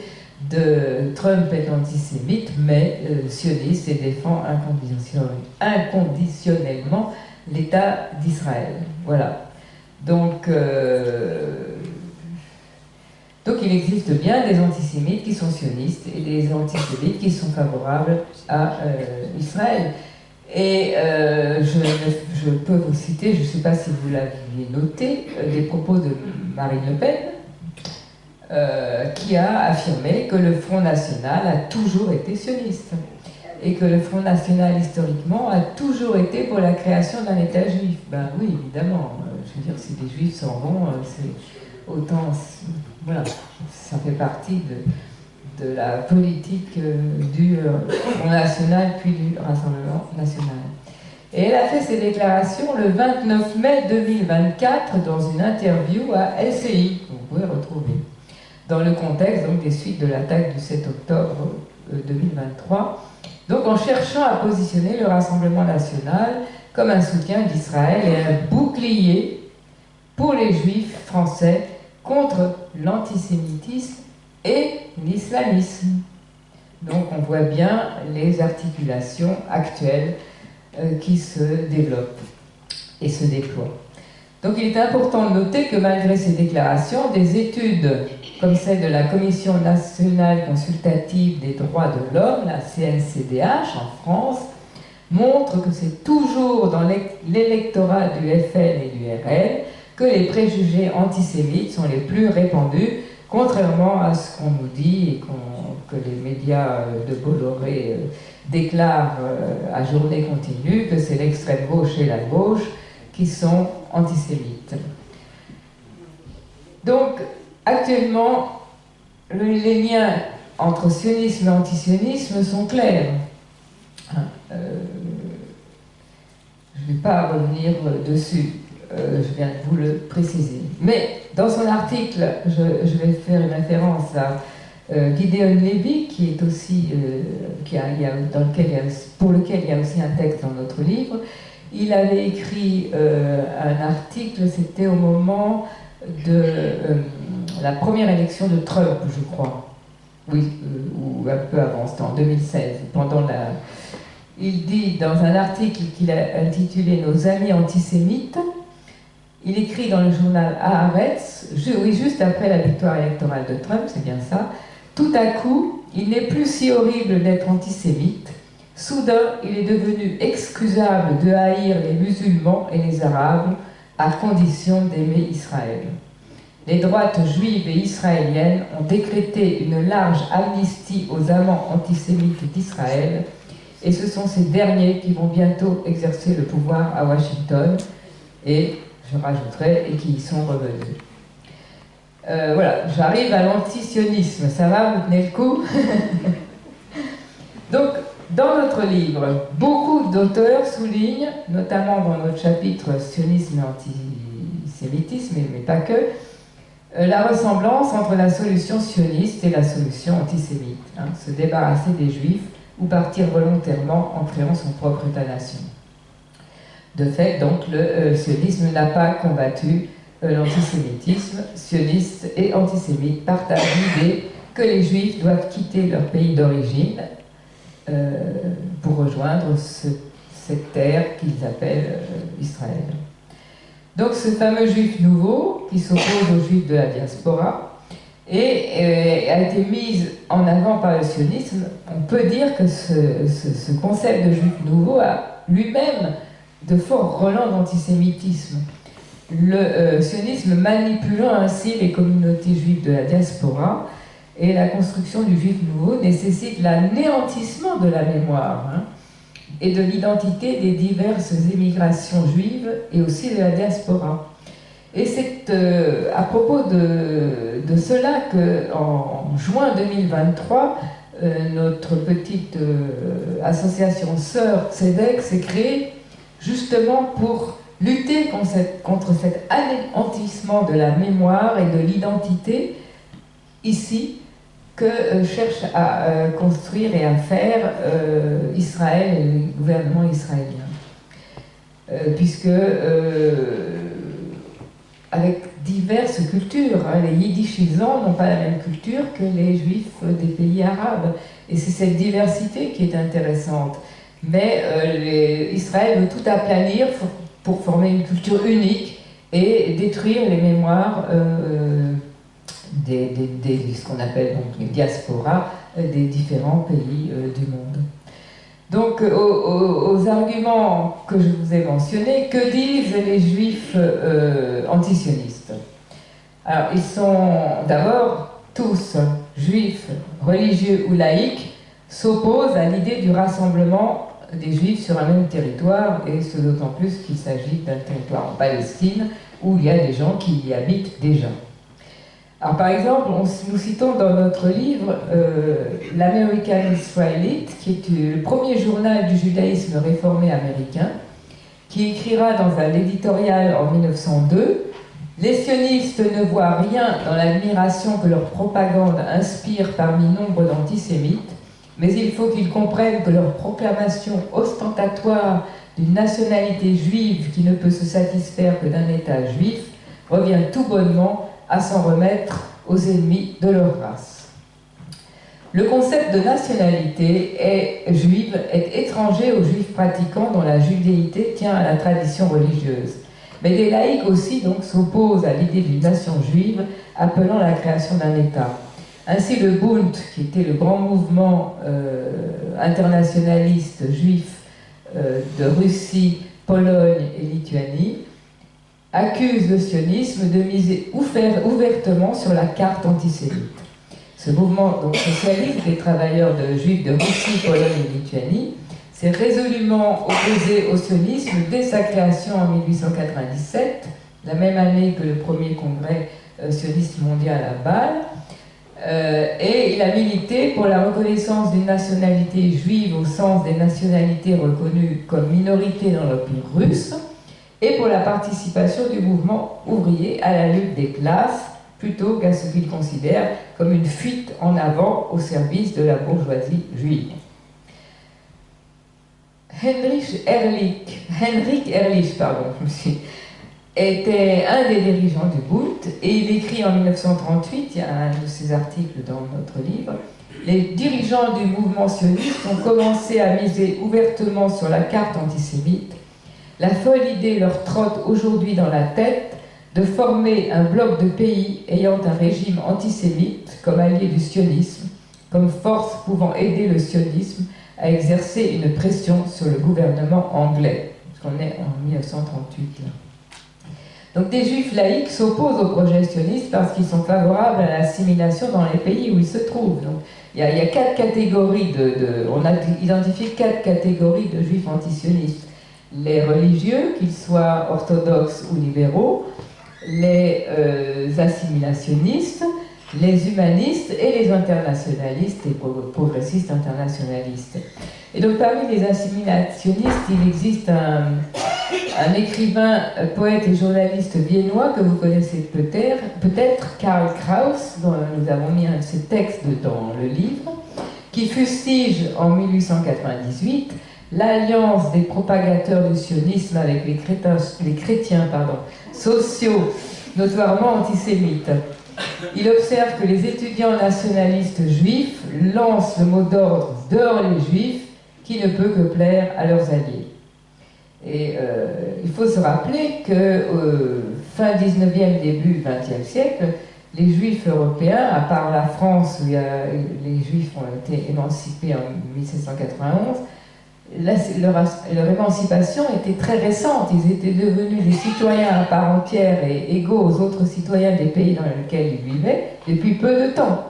de Trump est antisémite, mais sioniste et défend inconditionnellement l'État d'Israël. Voilà. Donc il existe bien des antisémites qui sont sionistes et des antisémites qui sont favorables à Israël. Et je peux vous citer, je ne sais pas si vous l'aviez noté, des propos de Marine Le Pen, qui a affirmé que le Front National a toujours été sioniste et que le Front National, historiquement, a toujours été pour la création d'un État juif. Ben oui, évidemment. Je veux dire, si les Juifs s'en vont, c'est autant... Voilà, ça fait partie de la politique du Front National puis du Rassemblement National. Et elle a fait ses déclarations le 29 mai 2024 dans une interview à LCI, que vous pouvez retrouver, dans le contexte donc, des suites de l'attaque du 7 octobre 2023, donc en cherchant à positionner le Rassemblement National comme un soutien d'Israël et un bouclier pour les Juifs français contre l'antisémitisme et l'islamisme. Donc on voit bien les articulations actuelles qui se développent et se déploient. Donc il est important de noter que malgré ces déclarations, des études comme celle de la Commission nationale consultative des droits de l'homme, la CNCDH en France, montrent que c'est toujours dans l'électorat du FN et du RN que les préjugés antisémites sont les plus répandus, contrairement à ce qu'on nous dit et que les médias de Bolloré déclarent à journée continue, que c'est l'extrême gauche et la gauche qui sont antisémites. Donc, actuellement, les liens entre sionisme et antisionisme sont clairs. Je ne vais pas revenir dessus. Je viens de vous le préciser. Mais dans son article, je vais faire une référence à Gideon Levy, qui est aussi, pour lequel il y a aussi un texte dans notre livre. Il avait écrit un article, c'était au moment de la première élection de Trump, je crois. Oui, ou un peu avant, c'était en 2016, Il dit dans un article qu'il a intitulé « Nos amis antisémites », il écrit dans le journal Haaretz, juste après la victoire électorale de Trump, c'est bien ça, Tout à coup, il n'est plus si horrible d'être antisémite. Soudain, il est devenu excusable de haïr les musulmans et les arabes, à condition d'aimer Israël. Les droites juives et israéliennes ont décrété une large amnistie aux amants antisémites d'Israël, et ce sont ces derniers qui vont bientôt exercer le pouvoir à Washington, et je rajouterai, et qui y sont revenus. Voilà, j'arrive à l'antisionisme, ça va, vous tenez le coup? Donc, dans notre livre, beaucoup d'auteurs soulignent, notamment dans notre chapitre sionisme et antisémitisme, mais pas que, la ressemblance entre la solution sioniste et la solution antisémite, hein, se débarrasser des juifs ou partir volontairement en créant son propre État-nation. De fait, donc, le sionisme n'a pas combattu l'antisémitisme. Sionistes et antisémites partagent l'idée que les juifs doivent quitter leur pays d'origine pour rejoindre cette terre qu'ils appellent Israël. Donc ce fameux juif nouveau, qui s'oppose aux juifs de la diaspora, a été mis en avant par le sionisme. On peut dire que ce concept de juif nouveau a lui-même de forts relents d'antisémitisme. Le sionisme manipulant ainsi les communautés juives de la diaspora, et la construction du juif nouveau nécessite l'anéantissement de la mémoire, hein, et de l'identité des diverses émigrations juives et aussi de la diaspora. Et c'est à propos de cela qu'en juin 2023, notre petite association Sœurs Tzedek s'est créée justement pour lutter contre cet anéantissement de la mémoire et de l'identité ici que cherche à construire et à faire Israël et le gouvernement israélien. Puisque avec diverses cultures, hein, les yiddishisants n'ont pas la même culture que les juifs des pays arabes. Et c'est cette diversité qui est intéressante. Mais Israël veut tout aplanir pour former une culture unique et détruire les mémoires ce qu'on appelle donc les diasporas des différents pays du monde. Donc, aux arguments que je vous ai mentionnés, que disent les juifs antisionistes? Alors, ils sont d'abord tous juifs, religieux ou laïcs, s'opposent à l'idée du rassemblement des juifs sur un même territoire, et ce d'autant plus qu'il s'agit d'un territoire en Palestine où il y a des gens qui y habitent déjà. Alors, par exemple, nous citons dans notre livre l'American Israelite, qui est le premier journal du judaïsme réformé américain, qui écrira dans un éditorial en 1902 « Les sionistes ne voient rien dans l'admiration que leur propagande inspire parmi nombre d'antisémites, mais il faut qu'ils comprennent que leur proclamation ostentatoire d'une nationalité juive qui ne peut se satisfaire que d'un État juif revient tout bonnement à s'en remettre aux ennemis de leur race. » Le concept de nationalité juive est étranger aux juifs pratiquants dont la judéité tient à la tradition religieuse. Mais des laïcs aussi donc s'opposent à l'idée d'une nation juive appelant la création d'un État. Ainsi le Bund, qui était le grand mouvement internationaliste juif de Russie, Pologne et Lituanie, accuse le sionisme de miser ouvertement sur la carte antisémite. Ce mouvement donc, socialiste des travailleurs juifs de Russie, Pologne et Lituanie s'est résolument opposé au sionisme dès sa création en 1897, la même année que le premier congrès sioniste mondial à Bâle, et il a milité pour la reconnaissance d'une nationalité juive au sens des nationalités reconnues comme minorité dans l'Empire russe, et pour la participation du mouvement ouvrier à la lutte des classes, plutôt qu'à ce qu'il considère comme une fuite en avant au service de la bourgeoisie juive. Heinrich Ehrlich, était un des dirigeants du Bund, et il écrit en 1938, il y a un de ses articles dans notre livre, « Les dirigeants du mouvement sioniste ont commencé à miser ouvertement sur la carte antisémite. La folle idée leur trotte aujourd'hui dans la tête de former un bloc de pays ayant un régime antisémite comme allié du sionisme, comme force pouvant aider le sionisme à exercer une pression sur le gouvernement anglais, puisqu'on est en 1938 là. Donc des juifs laïcs s'opposent au projet sioniste parce qu'ils sont favorables à l'assimilation dans les pays où ils se trouvent. Donc, il y a quatre catégories on a identifié 4 catégories de juifs antisionistes. Les religieux, qu'ils soient orthodoxes ou libéraux, les assimilationnistes, les humanistes et les internationalistes et progressistes internationalistes. Et donc parmi les assimilationnistes, il existe un écrivain, poète et journaliste viennois que vous connaissez peut-être, Karl Kraus, dont nous avons mis un de ses textes dans le livre, qui fustige en 1898 l'alliance des propagateurs du sionisme avec les chrétiens sociaux, notoirement antisémites. Il observe que les étudiants nationalistes juifs lancent le mot d'ordre « dehors les juifs », qui ne peut que plaire à leurs alliés. Et il faut se rappeler que fin 19e, début 20e siècle, les juifs européens, à part la France où les juifs ont été émancipés en 1791, leur émancipation était très récente. Ils étaient devenus des citoyens à part entière et égaux aux autres citoyens des pays dans lesquels ils vivaient depuis peu de temps.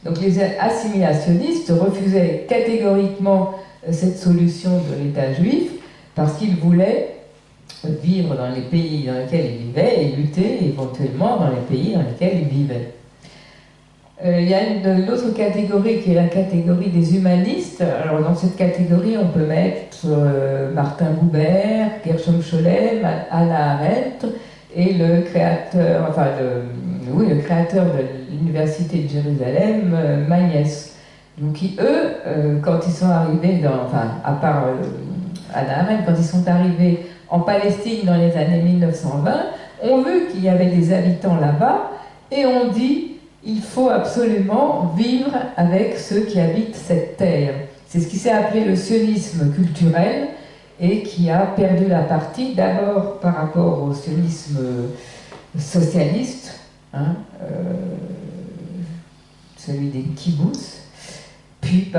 Donc les assimilationnistes refusaient catégoriquement cette solution de l'État juif parce qu'ils voulaient vivre dans les pays dans lesquels ils vivaient et lutter éventuellement dans les pays dans lesquels ils vivaient. Il y a une autre catégorie qui est la catégorie des humanistes. Alors dans cette catégorie, on peut mettre Martin Buber, Gershom Scholem, Hannah Arendt et le créateur de l'Université de Jérusalem, Magnès. Donc qui, eux, quand ils sont arrivés à part Hannah Arendt, quand ils sont arrivés en Palestine dans les années 1920, ont vu qu'il y avait des habitants là-bas et ont dit il faut absolument vivre avec ceux qui habitent cette terre. C'est ce qui s'est appelé le sionisme culturel et qui a perdu la partie d'abord par rapport au sionisme socialiste, celui des kibbutz, puis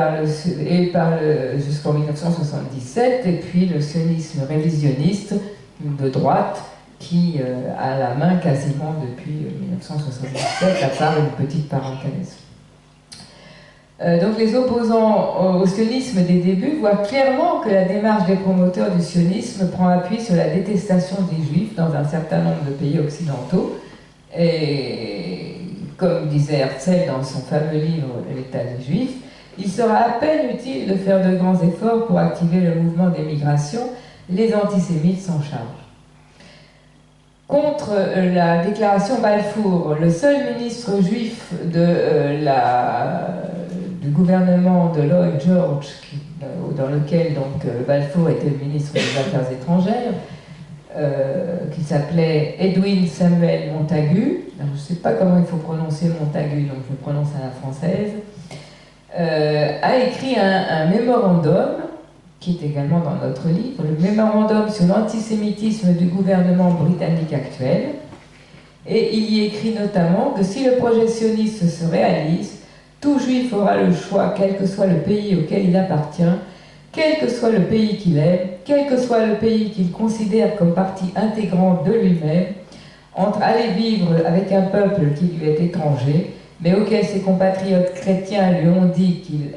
jusqu'en 1977, et puis le sionisme révisionniste de droite qui a la main quasiment depuis 1977, à part une petite parenthèse. Donc les opposants au sionisme des débuts voient clairement que la démarche des promoteurs du sionisme prend appui sur la détestation des juifs dans un certain nombre de pays occidentaux. Et comme disait Herzl dans son fameux livre « L'État des Juifs », il sera à peine utile de faire de grands efforts pour activer le mouvement d'émigration, les antisémites s'en chargent. Contre la déclaration Balfour, le seul ministre juif du gouvernement de Lloyd George, dans lequel donc, Balfour était le ministre des Affaires étrangères, qui s'appelait Edwin Samuel Montagu, alors, je ne sais pas comment il faut prononcer Montagu, donc je le prononce à la française, a écrit un mémorandum, qui est également dans notre livre, le mémorandum sur l'antisémitisme du gouvernement britannique actuel. Et il y écrit notamment que si le projet sioniste se réalise, tout juif aura le choix, quel que soit le pays auquel il appartient, quel que soit le pays qu'il aime, quel que soit le pays qu'il considère comme partie intégrante de lui-même, entre aller vivre avec un peuple qui lui est étranger, mais auquel ses compatriotes chrétiens lui ont dit qu'il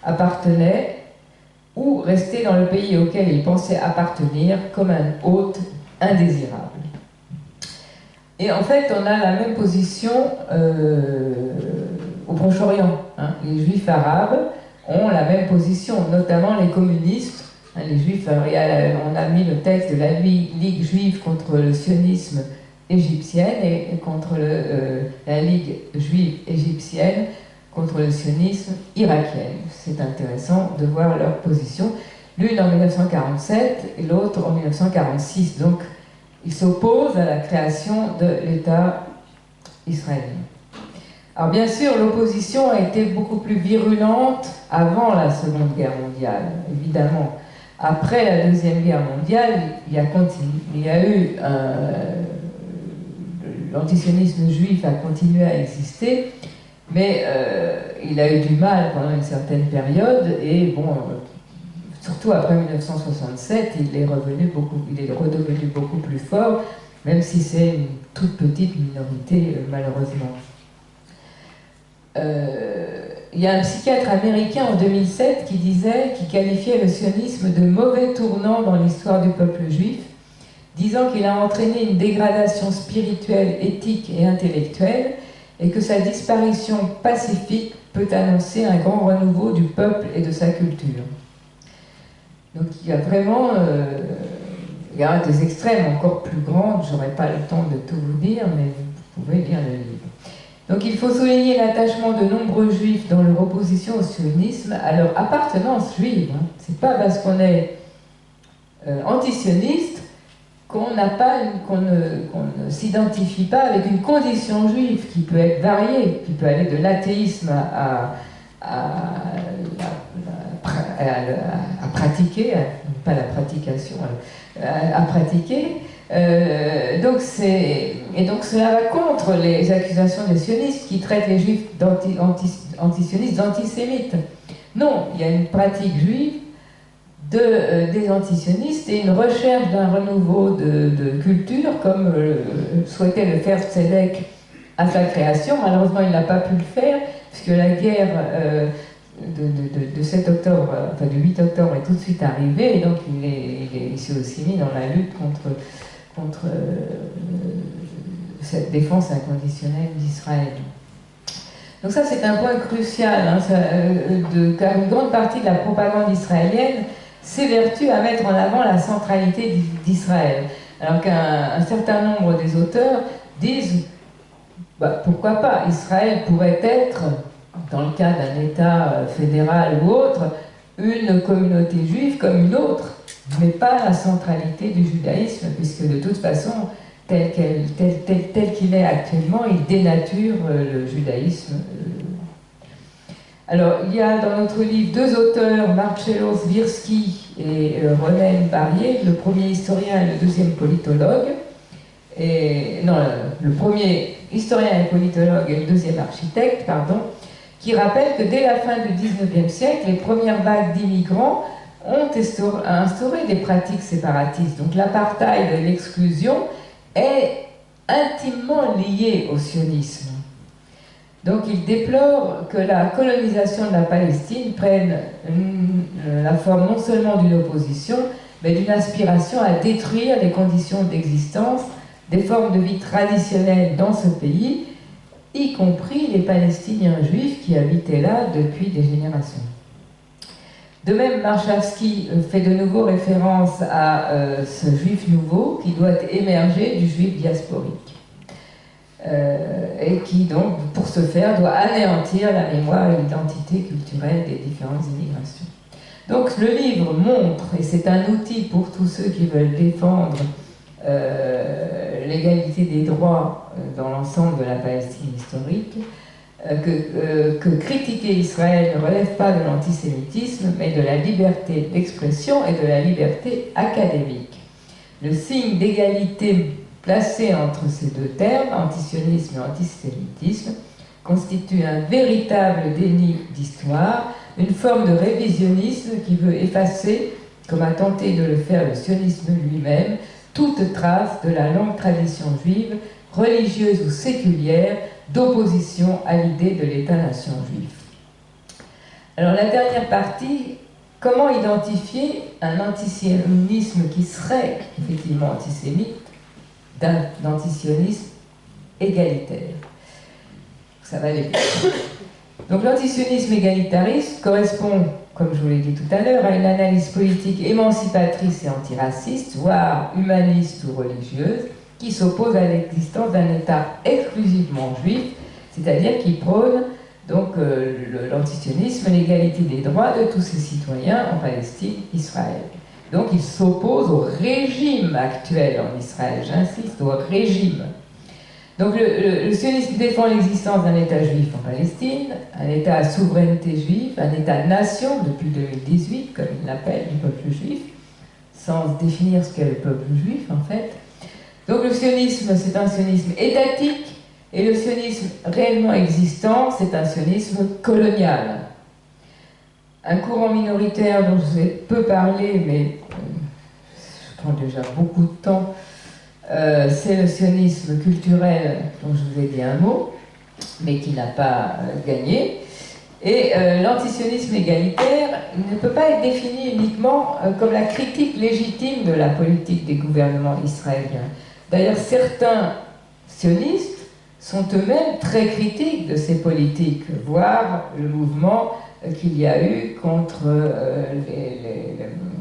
appartenait, ou rester dans le pays auquel il pensait appartenir comme un hôte indésirable. Et en fait, on a la même position au Proche-Orient. Les juifs arabes ont la même position, notamment les communistes. Les juifs, on a mis le texte de la Ligue juive contre le sionisme égyptienne et contre la Ligue juive égyptienne contre le sionisme irakien. C'est intéressant de voir leur position. L'une en 1947 et l'autre en 1946. Donc, ils s'opposent à la création de l'État israélien. Alors bien sûr, l'opposition a été beaucoup plus virulente avant la Seconde Guerre mondiale, évidemment. Après la Deuxième Guerre mondiale, l'antisionisme juif a continué à exister, mais il a eu du mal pendant une certaine période, et bon, surtout après 1967, il est redevenu beaucoup plus fort, même si c'est une toute petite minorité, malheureusement. Il y a un psychiatre américain en 2007 qui qualifiait le sionisme de mauvais tournant dans l'histoire du peuple juif, disant qu'il a entraîné une dégradation spirituelle, éthique et intellectuelle, et que sa disparition pacifique peut annoncer un grand renouveau du peuple et de sa culture. Donc il y a vraiment il y a des extrêmes encore plus grands, je n'aurai pas le temps de tout vous dire, mais vous pouvez lire le livre. Donc il faut souligner l'attachement de nombreux juifs dans leur opposition au sionisme à leur appartenance juive. C'est pas parce qu'on est antisioniste qu'on ne s'identifie pas avec une condition juive qui peut être variée, qui peut aller de l'athéisme à pratiquer, pas la pratication, à pratiquer. Donc cela va contre les accusations des sionistes qui traitent les juifs antisionistes d'antisémites. Non, il y a une pratique juive des antisionistes et une recherche d'un renouveau de culture, comme souhaitait le faire Tzedek à sa création. Malheureusement, il n'a pas pu le faire, puisque la guerre de 7 octobre, enfin du 8 octobre est tout de suite arrivée, et donc il s'est aussi mis dans la lutte contre cette défense inconditionnelle d'Israël. Donc ça, c'est un point crucial, car une grande partie de la propagande israélienne s'évertue à mettre en avant la centralité d'Israël. Alors qu'un certain nombre des auteurs disent, pourquoi pas, Israël pourrait être, dans le cas d'un État fédéral ou autre, une communauté juive comme une autre, mais pas la centralité du judaïsme, puisque de toute façon, tel qu'il est actuellement, il dénature le judaïsme. Alors, il y a dans notre livre deux auteurs, Marcello Swirsky et Ronen Barrier, le premier historien et le deuxième politologue. Le premier historien et politologue et le deuxième architecte, qui rappellent que dès la fin du XIXe siècle, les premières vagues d'immigrants ont instauré des pratiques séparatistes. Donc l'apartheid et l'exclusion est intimement liée au sionisme. Donc il déplore que la colonisation de la Palestine prenne la forme non seulement d'une opposition, mais d'une aspiration à détruire les conditions d'existence, des formes de vie traditionnelles dans ce pays, y compris les Palestiniens juifs qui habitaient là depuis des générations. De même, Warshawski fait de nouveau référence à ce juif nouveau qui doit émerger du juif diasporique. Et qui donc, pour ce faire, doit anéantir la mémoire et l'identité culturelle des différentes immigrations. Donc le livre montre, et c'est un outil pour tous ceux qui veulent défendre l'égalité des droits dans l'ensemble de la Palestine historique, que critiquer Israël ne relève pas de l'antisémitisme, mais de la liberté d'expression et de la liberté académique. Le signe d'égalité placé entre ces deux termes, antisionisme et antisémitisme, constitue un véritable déni d'histoire, une forme de révisionnisme qui veut effacer, comme a tenté de le faire le sionisme lui-même, toute trace de la longue tradition juive, religieuse ou séculière, d'opposition à l'idée de l'État-nation juif. Alors la dernière partie, comment identifier un antisionisme qui serait effectivement antisémite d'un antisionisme égalitaire? Ça va aller vite. Donc l'antisionisme égalitariste correspond, comme je vous l'ai dit tout à l'heure, à une analyse politique émancipatrice et antiraciste, voire humaniste ou religieuse, qui s'oppose à l'existence d'un État exclusivement juif, c'est-à-dire qui prône donc l'antisionisme, l'égalité des droits de tous ses citoyens en Palestine, Israël. Donc il s'oppose au régime actuel en Israël, j'insiste, au régime. Donc le sionisme défend l'existence d'un État juif en Palestine, un État à souveraineté juive, un État-nation depuis 2018, comme il l'appelle, du peuple juif, sans définir ce qu'est le peuple juif en fait. Donc le sionisme, c'est un sionisme étatique, et le sionisme réellement existant, c'est un sionisme colonial. Un courant minoritaire dont je vous ai peu parlé, mais je prends déjà beaucoup de temps, c'est le sionisme culturel dont je vous ai dit un mot, mais qui n'a pas gagné. Et l'antisionisme égalitaire ne peut pas être défini uniquement comme la critique légitime de la politique des gouvernements israéliens. D'ailleurs, certains sionistes sont eux-mêmes très critiques de ces politiques, voire le mouvement qu'il y a eu contre,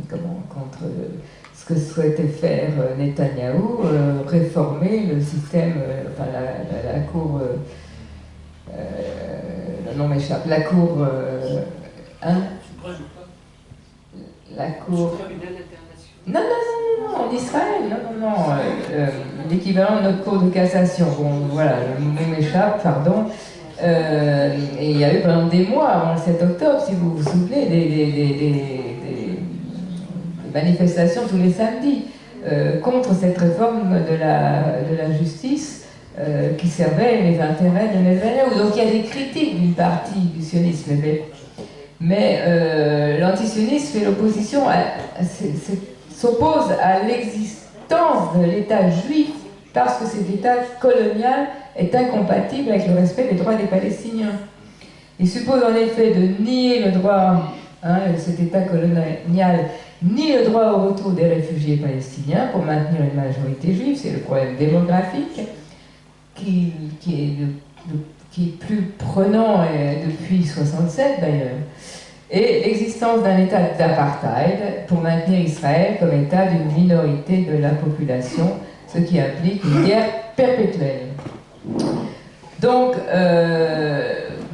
contre ce que souhaitait faire Netanyahou, réformer le système, enfin la cour, le nom m'échappe, la cour, la cour. Non, en Israël, non, l'équivalent de notre cour de cassation. Bon, voilà, le mot m'échappe, pardon. Et il y a eu pendant des mois, avant le 7 octobre, si vous vous souvenez, des manifestations tous les samedis contre cette réforme de la justice qui servait les intérêts de Netanyahou. Donc il y a des critiques d'une partie du sionisme, mais l'antisionisme et l'opposition s'oppose à l'existence de l'État juif parce que cet État colonial est incompatible avec le respect des droits des Palestiniens. Il suppose en effet de nier le droit, cet État colonial, ni le droit au retour des réfugiés palestiniens pour maintenir une majorité juive, c'est le problème démographique qui est plus prenant depuis 1967 d'ailleurs, et l'existence d'un État d'apartheid pour maintenir Israël comme État d'une minorité de la population, ce qui implique une guerre perpétuelle. Donc,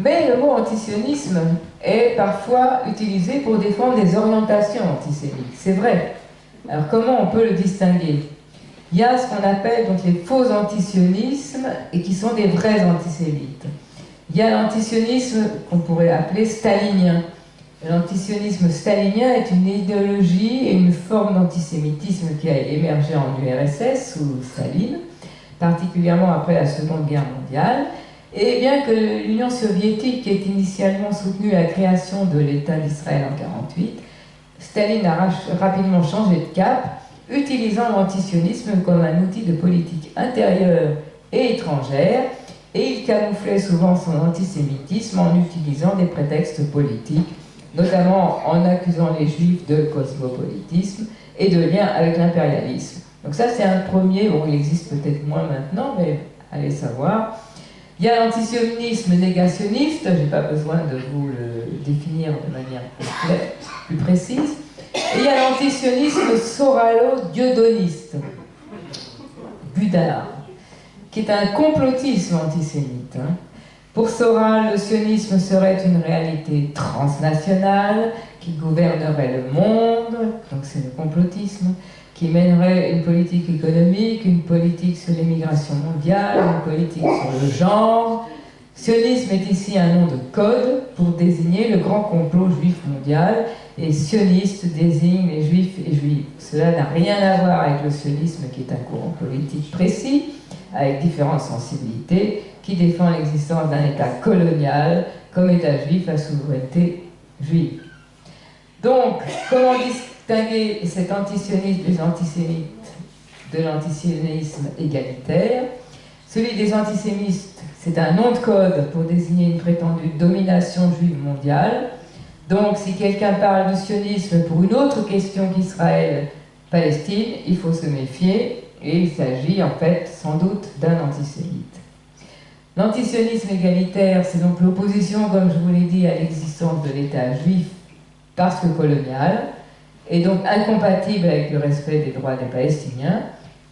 mais le mot antisionisme est parfois utilisé pour défendre des orientations antisémites, c'est vrai. Alors comment on peut le distinguer? Il y a ce qu'on appelle donc les faux antisionismes et qui sont des vrais antisémites. Il y a l'antisionisme qu'on pourrait appeler stalinien. L'antisionisme stalinien est une idéologie et une forme d'antisémitisme qui a émergé en URSS sous Staline, particulièrement après la Seconde Guerre mondiale. Et bien que l'Union soviétique ait initialement soutenu la création de l'État d'Israël en 1948, Staline a rapidement changé de cap, utilisant l'antisionisme comme un outil de politique intérieure et étrangère, et il camouflait souvent son antisémitisme en utilisant des prétextes politiques, notamment en accusant les juifs de cosmopolitisme et de lien avec l'impérialisme. Donc ça c'est un premier, bon il existe peut-être moins maintenant, mais allez savoir. Il y a l'antisionisme négationniste, je n'ai pas besoin de vous le définir de manière plus précise. Et il y a l'antisionisme soralo-diodoniste, Budard, qui est un complotisme antisémite. Pour Soral, le sionisme serait une réalité transnationale qui gouvernerait le monde, donc c'est le complotisme, qui mènerait une politique économique, une politique sur l'immigration mondiale, une politique sur le genre. Sionisme est ici un nom de code pour désigner le grand complot juif mondial, et sioniste désigne les juifs et juives. Cela n'a rien à voir avec le sionisme qui est un courant politique précis, avec différentes sensibilités, qui défend l'existence d'un État colonial comme État juif à souveraineté juive. Donc, comment distinguer cet antisionisme des antisémites de l'antisionisme égalitaire? Celui des antisémites, c'est un nom de code pour désigner une prétendue domination juive mondiale. Donc, si quelqu'un parle de sionisme pour une autre question qu'Israël-Palestine, il faut se méfier, et il s'agit en fait sans doute d'un antisémite. L'antisionisme égalitaire, c'est donc l'opposition, comme je vous l'ai dit, à l'existence de l'État juif parce que colonial, et donc incompatible avec le respect des droits des Palestiniens.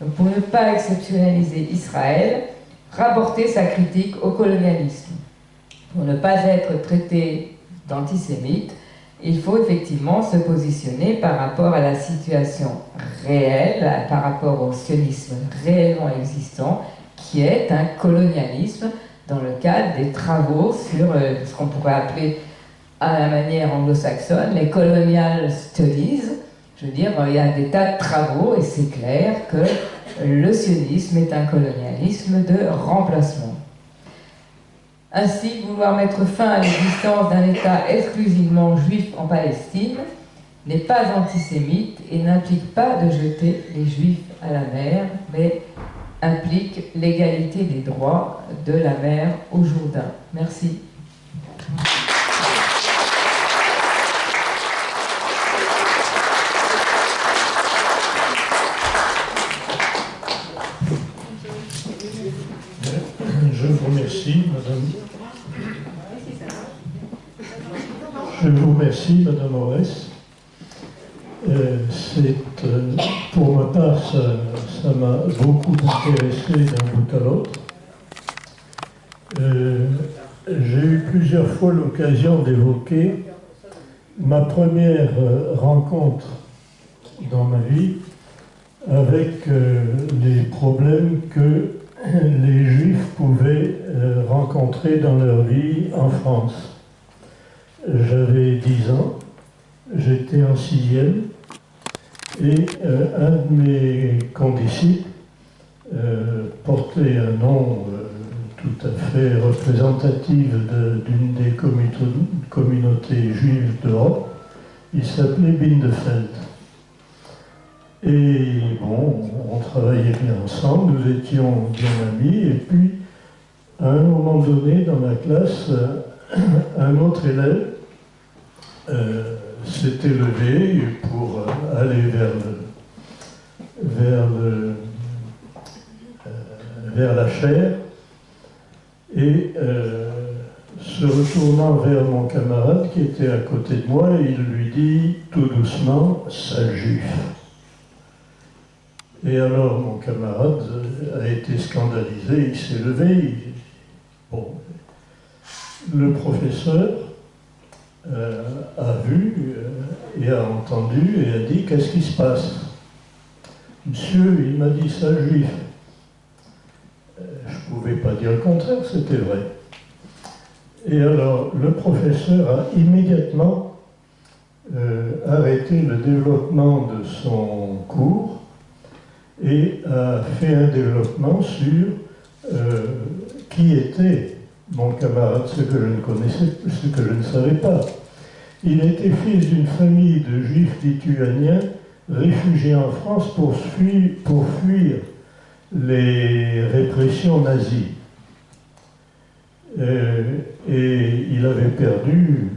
Donc, pour ne pas exceptionnaliser Israël, rapporter sa critique au colonialisme. Pour ne pas être traité d'antisémite, il faut effectivement se positionner par rapport à la situation réelle, par rapport au sionisme réellement existant, qui est un colonialisme dans le cadre des travaux sur ce qu'on pourrait appeler à la manière anglo-saxonne les colonial studies. Je veux dire, il y a des tas de travaux et c'est clair que le sionisme est un colonialisme de remplacement. Ainsi, vouloir mettre fin à l'existence d'un État exclusivement juif en Palestine n'est pas antisémite et n'implique pas de jeter les Juifs à la mer, mais implique l'égalité des droits de la mer au Jourdain. Merci. Je vous remercie, madame. Je vous remercie, madame Orès. Pour ma part, ça m'a beaucoup intéressé d'un bout à l'autre. J'ai eu plusieurs fois l'occasion d'évoquer ma première rencontre dans ma vie avec les problèmes que les Juifs pouvaient rencontrer dans leur vie en France. J'avais 10 ans, j'étais en 6e, et un de mes condisciples portait un nom tout à fait représentatif d'une des communautés juives d'Europe. Il s'appelait Bindefeld. Et bon, on travaillait bien ensemble, nous étions bien amis, et puis, à un moment donné, dans la classe, un autre élève s'était levé pour aller vers la chaire, et se retournant vers mon camarade qui était à côté de moi, il lui dit tout doucement « sale juif ». Et alors mon camarade a été scandalisé, il s'est levé. Bon. Le professeur a vu et a entendu et a dit « qu'est-ce qui se passe ?» Monsieur, il m'a dit ça juif. Je ne pouvais pas dire le contraire, c'était vrai. Et alors le professeur a immédiatement arrêté le développement de son cours et a fait un développement sur qui était mon camarade, ce que je ne connaissais, ce que je ne savais pas. Il était fils d'une famille de juifs lituaniens réfugiés en France pour fuir les répressions nazies. Et il avait perdu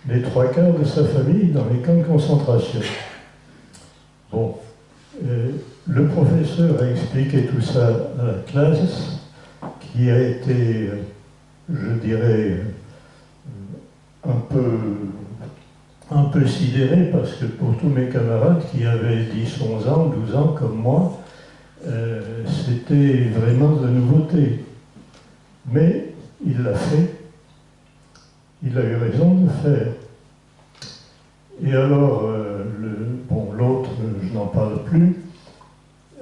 les 3/4 de sa famille dans les camps de concentration. Bon. Le professeur a expliqué tout ça à la classe, qui a été, je dirais, un peu sidéré, parce que pour tous mes camarades qui avaient 10, 11 ans, 12 ans comme moi, c'était vraiment de la nouveauté. Mais il l'a fait, il a eu raison de le faire. Et alors, l'autre, je n'en parle plus,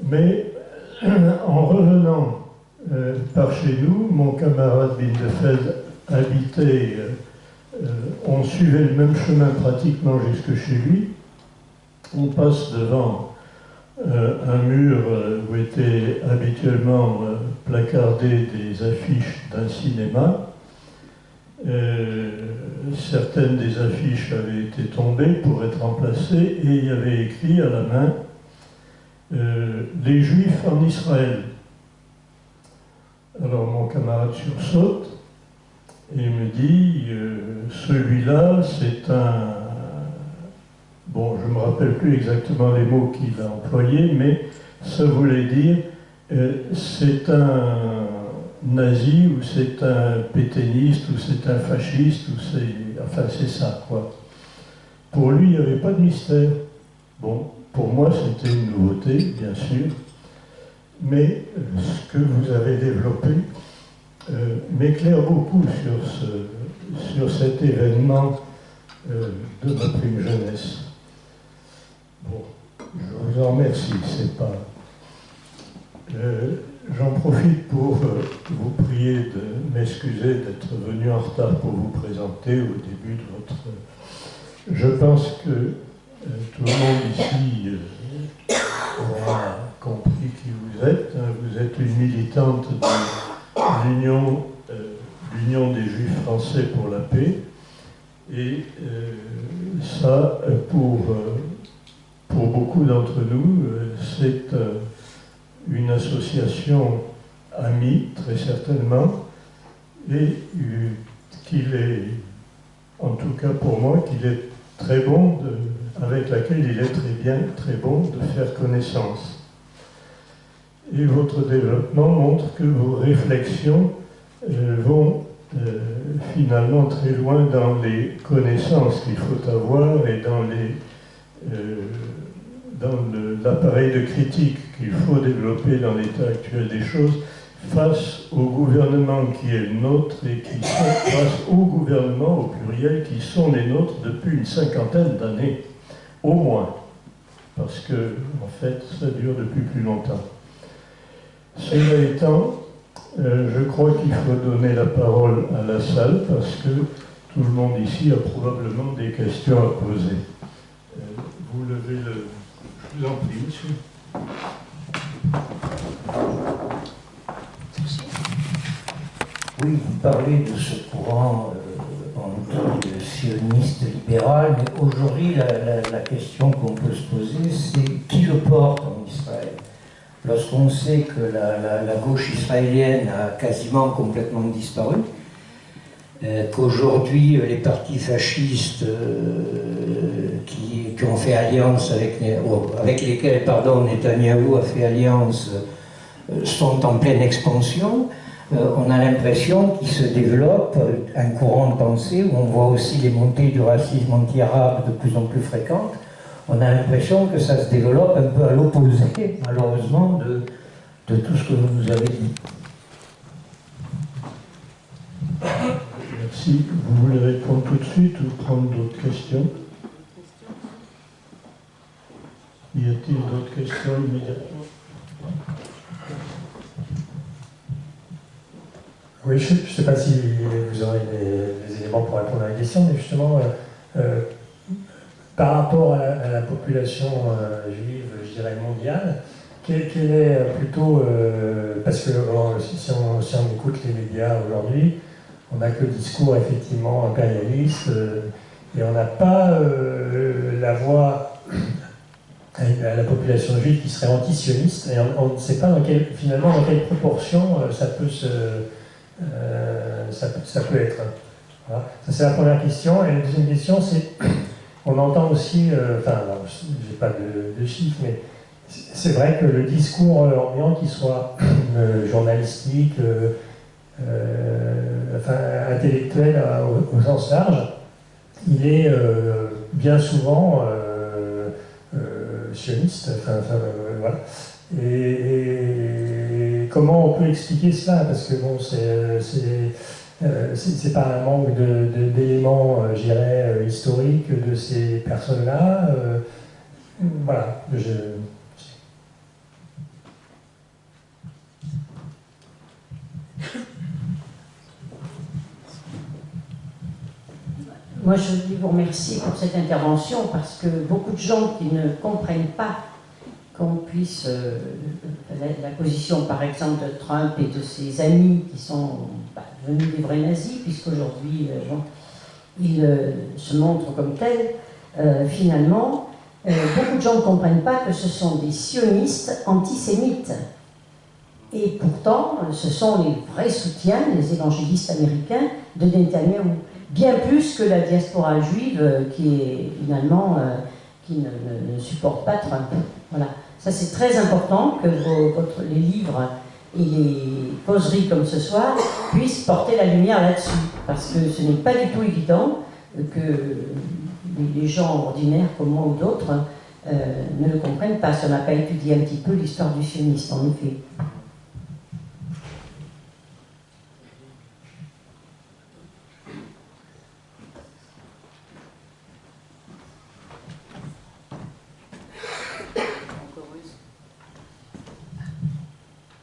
mais en revenant par chez nous, mon camarade Bindefeld habitait, on suivait le même chemin pratiquement jusque chez lui. On passe devant un mur où étaient habituellement placardées des affiches d'un cinéma. Certaines des affiches avaient été tombées pour être remplacées et il y avait écrit à la main les Juifs en Israël. Alors mon camarade sursaute et me dit celui-là c'est un... Bon, je ne me rappelle plus exactement les mots qu'il a employés, mais ça voulait dire c'est un nazi, ou c'est un pétainiste, ou c'est un fasciste, ou c'est... Enfin, c'est ça, quoi. Pour lui, il n'y avait pas de mystère. Bon, pour moi, c'était une nouveauté, bien sûr, mais ce que vous avez développé m'éclaire beaucoup sur cet événement de ma prime jeunesse. Bon, je vous en remercie, c'est pas... J'en profite pour vous prier de m'excuser d'être venu en retard pour vous présenter au début de votre... Je pense que tout le monde ici aura compris qui vous êtes. Vous êtes une militante de l'Union des Juifs français pour la paix. Et ça, pour beaucoup d'entre nous, c'est une association amie, très certainement, et qu'il est, en tout cas pour moi, qu'il est très bon, avec laquelle il est très bon de faire connaissance. Et votre développement montre que vos réflexions vont finalement très loin dans les connaissances qu'il faut avoir et dans l'appareil de critique qu'il faut développer dans l'état actuel des choses face au gouvernement qui est le nôtre et face aux gouvernements au pluriel qui sont les nôtres depuis une 50aine d'années, au moins, parce que en fait ça dure depuis plus longtemps. Cela étant, je crois qu'il faut donner la parole à la salle parce que tout le monde ici a probablement des questions à poser. Vous levez le... Je vous en prie, monsieur. Oui, vous parlez de ce courant sioniste libéral, mais aujourd'hui, la question qu'on peut se poser, c'est qui le porte en Israël? Lorsqu'on sait que la gauche israélienne a quasiment complètement disparu, qu'aujourd'hui les partis fascistes qui ont fait alliance avec lesquels Netanyahou a fait alliance sont en pleine expansion, on a l'impression qu'il se développe un courant de pensée où on voit aussi les montées du racisme anti-arabe de plus en plus fréquentes. On a l'impression que ça se développe un peu à l'opposé, malheureusement, de tout ce que vous nous avez dit. Merci. Vous voulez répondre tout de suite ou prendre d'autres questions? Y a-t-il d'autres questions immédiatement? Oui, je ne sais pas si vous aurez des éléments pour répondre à la question, mais justement, par rapport à la population juive, je dirais mondiale, quel est plutôt, parce que si on écoute les médias aujourd'hui, on n'a que le discours effectivement impérialiste, et on n'a pas la voix à la population juive qui serait antisioniste, et on ne sait pas finalement dans quelle proportion ça peut être. Voilà. Ça c'est la première question. Et la deuxième question, c'est, on entend aussi, je n'ai pas de chiffres, mais c'est vrai que le discours ambiant, qu'il soit journalistique, intellectuel au sens large, il est bien souvent sioniste. Voilà. Et comment on peut expliquer cela? Parce que bon, c'est pas un manque d'éléments, je dirais, historiques de ces personnes-là. Voilà. Moi, je voulais vous remercier pour cette intervention parce que beaucoup de gens qui ne comprennent pas qu'on puisse, la position par exemple de Trump et de ses amis qui sont devenus des vrais nazis, puisqu'aujourd'hui ils se montrent comme tels, finalement, beaucoup de gens ne comprennent pas que ce sont des sionistes antisémites. Et pourtant, ce sont les vrais soutiens, les évangélistes américains de Netanyahou. Bien plus que la diaspora juive qui est finalement qui ne supporte pas Trump. Voilà. Ça c'est très important que les livres et les causeries comme ce soir puissent porter la lumière là-dessus, parce que ce n'est pas du tout évident que les gens ordinaires comme moi ou d'autres ne le comprennent pas. Si on n'a pas étudié un petit peu l'histoire du sionisme, en effet.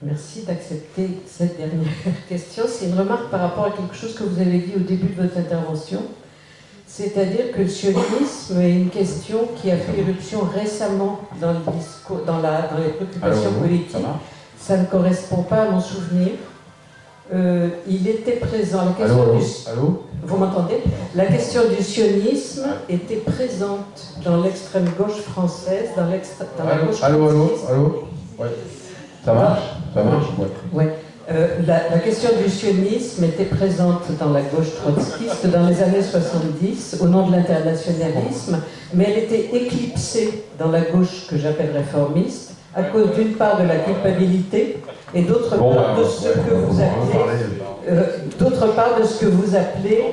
Merci d'accepter cette dernière question. C'est une remarque par rapport à quelque chose que vous avez dit au début de votre intervention. C'est-à-dire que le sionisme est une question qui a fait éruption récemment dans, le discours, dans les préoccupations politiques. Ça ne correspond pas à mon souvenir. Il était présent. La question vous m'entendez? La question du sionisme était présente dans l'extrême gauche française, dans la gauche française. Ouais. Ça marche? Ouais. La question du sionisme était présente dans la gauche trotskiste dans les années 70 au nom de l'internationalisme, mais elle était éclipsée dans la gauche que j'appelle réformiste à cause d'une part de la culpabilité et d'autre part de ce que vous appelez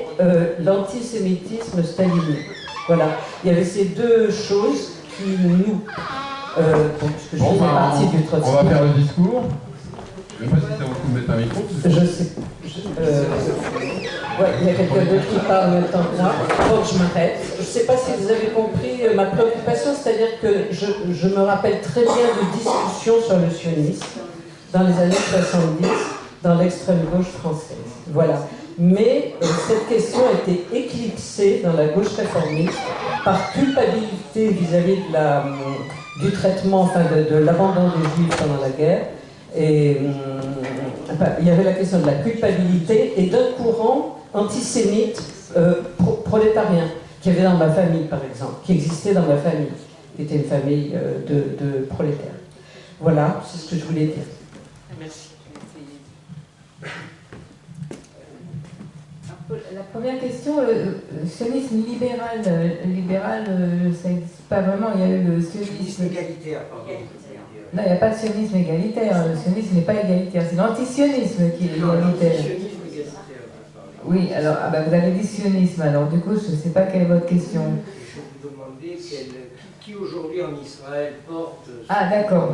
l'antisémitisme stalinien. Voilà, il y avait ces deux choses qui nous puisque je faisais partie du trotskisme. On va faire le discours. Je ne sais pas si ça vaut le coup de mettre un micro. Je sais. Ouais, il y a quelqu'un d'autre qui parle en même temps que moi, donc je m'arrête. Je ne sais pas si vous avez compris ma préoccupation, c'est-à-dire que je me rappelle très bien de discussions sur le sionisme dans les années 70, dans l'extrême gauche française. Voilà. Mais cette question a été éclipsée dans la gauche réformiste par culpabilité vis-à-vis du traitement, enfin de l'abandon des Juifs pendant la guerre. Et il y avait la question de la culpabilité et d'un courant antisémite prolétarien qui avait dans ma famille, par exemple, qui existait dans ma famille, qui était une famille de prolétaires. Voilà, c'est ce que je voulais dire. Merci. La première question, le sionisme libéral, ça n'existe pas vraiment. Il y a eu le sionisme égalitaire. Non, il n'y a pas de sionisme égalitaire. Le sionisme n'est pas égalitaire. C'est l'antisionisme qui est égalitaire. Oui, alors vous avez dit sionisme. Alors du coup, je ne sais pas quelle est votre question. Je vous demandais qui aujourd'hui en Israël porte... Ah d'accord.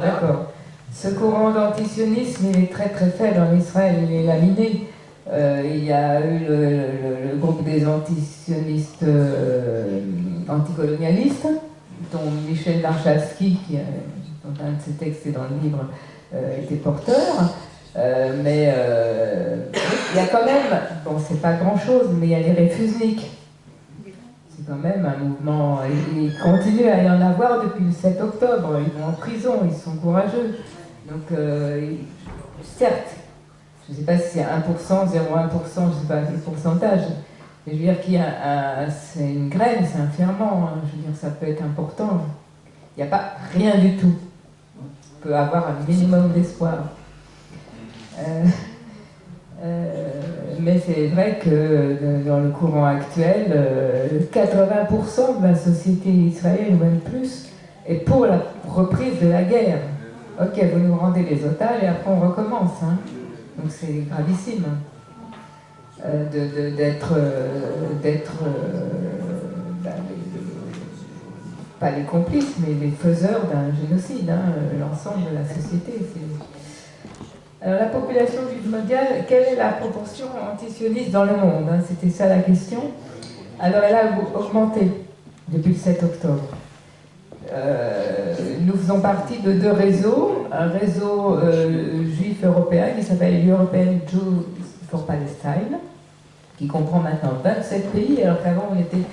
Ce courant d'antisionisme, il est très très faible en Israël. Il est laminé. Il y a eu le groupe des antisionistes anticolonialistes, dont Michel Warshawski, dont un de ses textes est dans le livre, était porteur. Mais il y a quand même, bon, c'est pas grand-chose, mais il y a les réfusniks. C'est quand même un mouvement, il continue à y en avoir depuis le 7 octobre. Ils vont en prison, ils sont courageux. Donc, certes, je ne sais pas si c'est 1%, 0,1%, je ne sais pas quel pourcentage. Mais je veux dire qu'il y a c'est une graine, c'est un ferment. Hein. Je veux dire, ça peut être important. Il n'y a pas rien du tout. On peut avoir un minimum d'espoir. Mais c'est vrai que dans le courant actuel, 80% de la société israélienne, ou même plus, est pour la reprise de la guerre. Ok, vous nous rendez les otages et après on recommence. Hein. Donc c'est gravissime d'être pas les complices, mais les faiseurs d'un génocide, hein, l'ensemble de la société. Alors la population juive mondiale, quelle est la proportion antisioniste dans le monde, hein, c'était ça la question. Alors elle a augmenté depuis le 7 octobre. Nous faisons partie de deux réseaux, un réseau juif européen qui s'appelle European Jews for Palestine, qui comprend maintenant 27 pays, alors qu'avant on était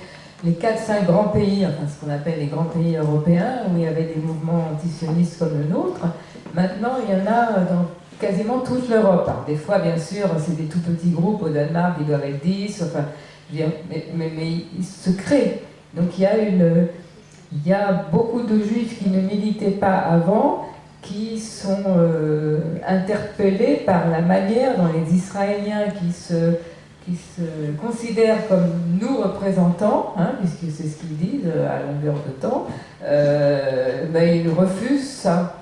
les 4-5 grands pays, enfin ce qu'on appelle les grands pays européens, où il y avait des mouvements antisionistes comme le nôtre. Maintenant il y en a dans quasiment toute l'Europe. Alors, des fois bien sûr c'est des tout petits groupes, au Danemark ils doivent être 10, enfin, mais ils se créent. Donc il y a beaucoup de juifs qui ne militaient pas avant, qui sont interpellés par la manière dont les Israéliens qui se considèrent comme nous représentants, hein, puisque c'est ce qu'ils disent à longueur de temps, ils refusent ça.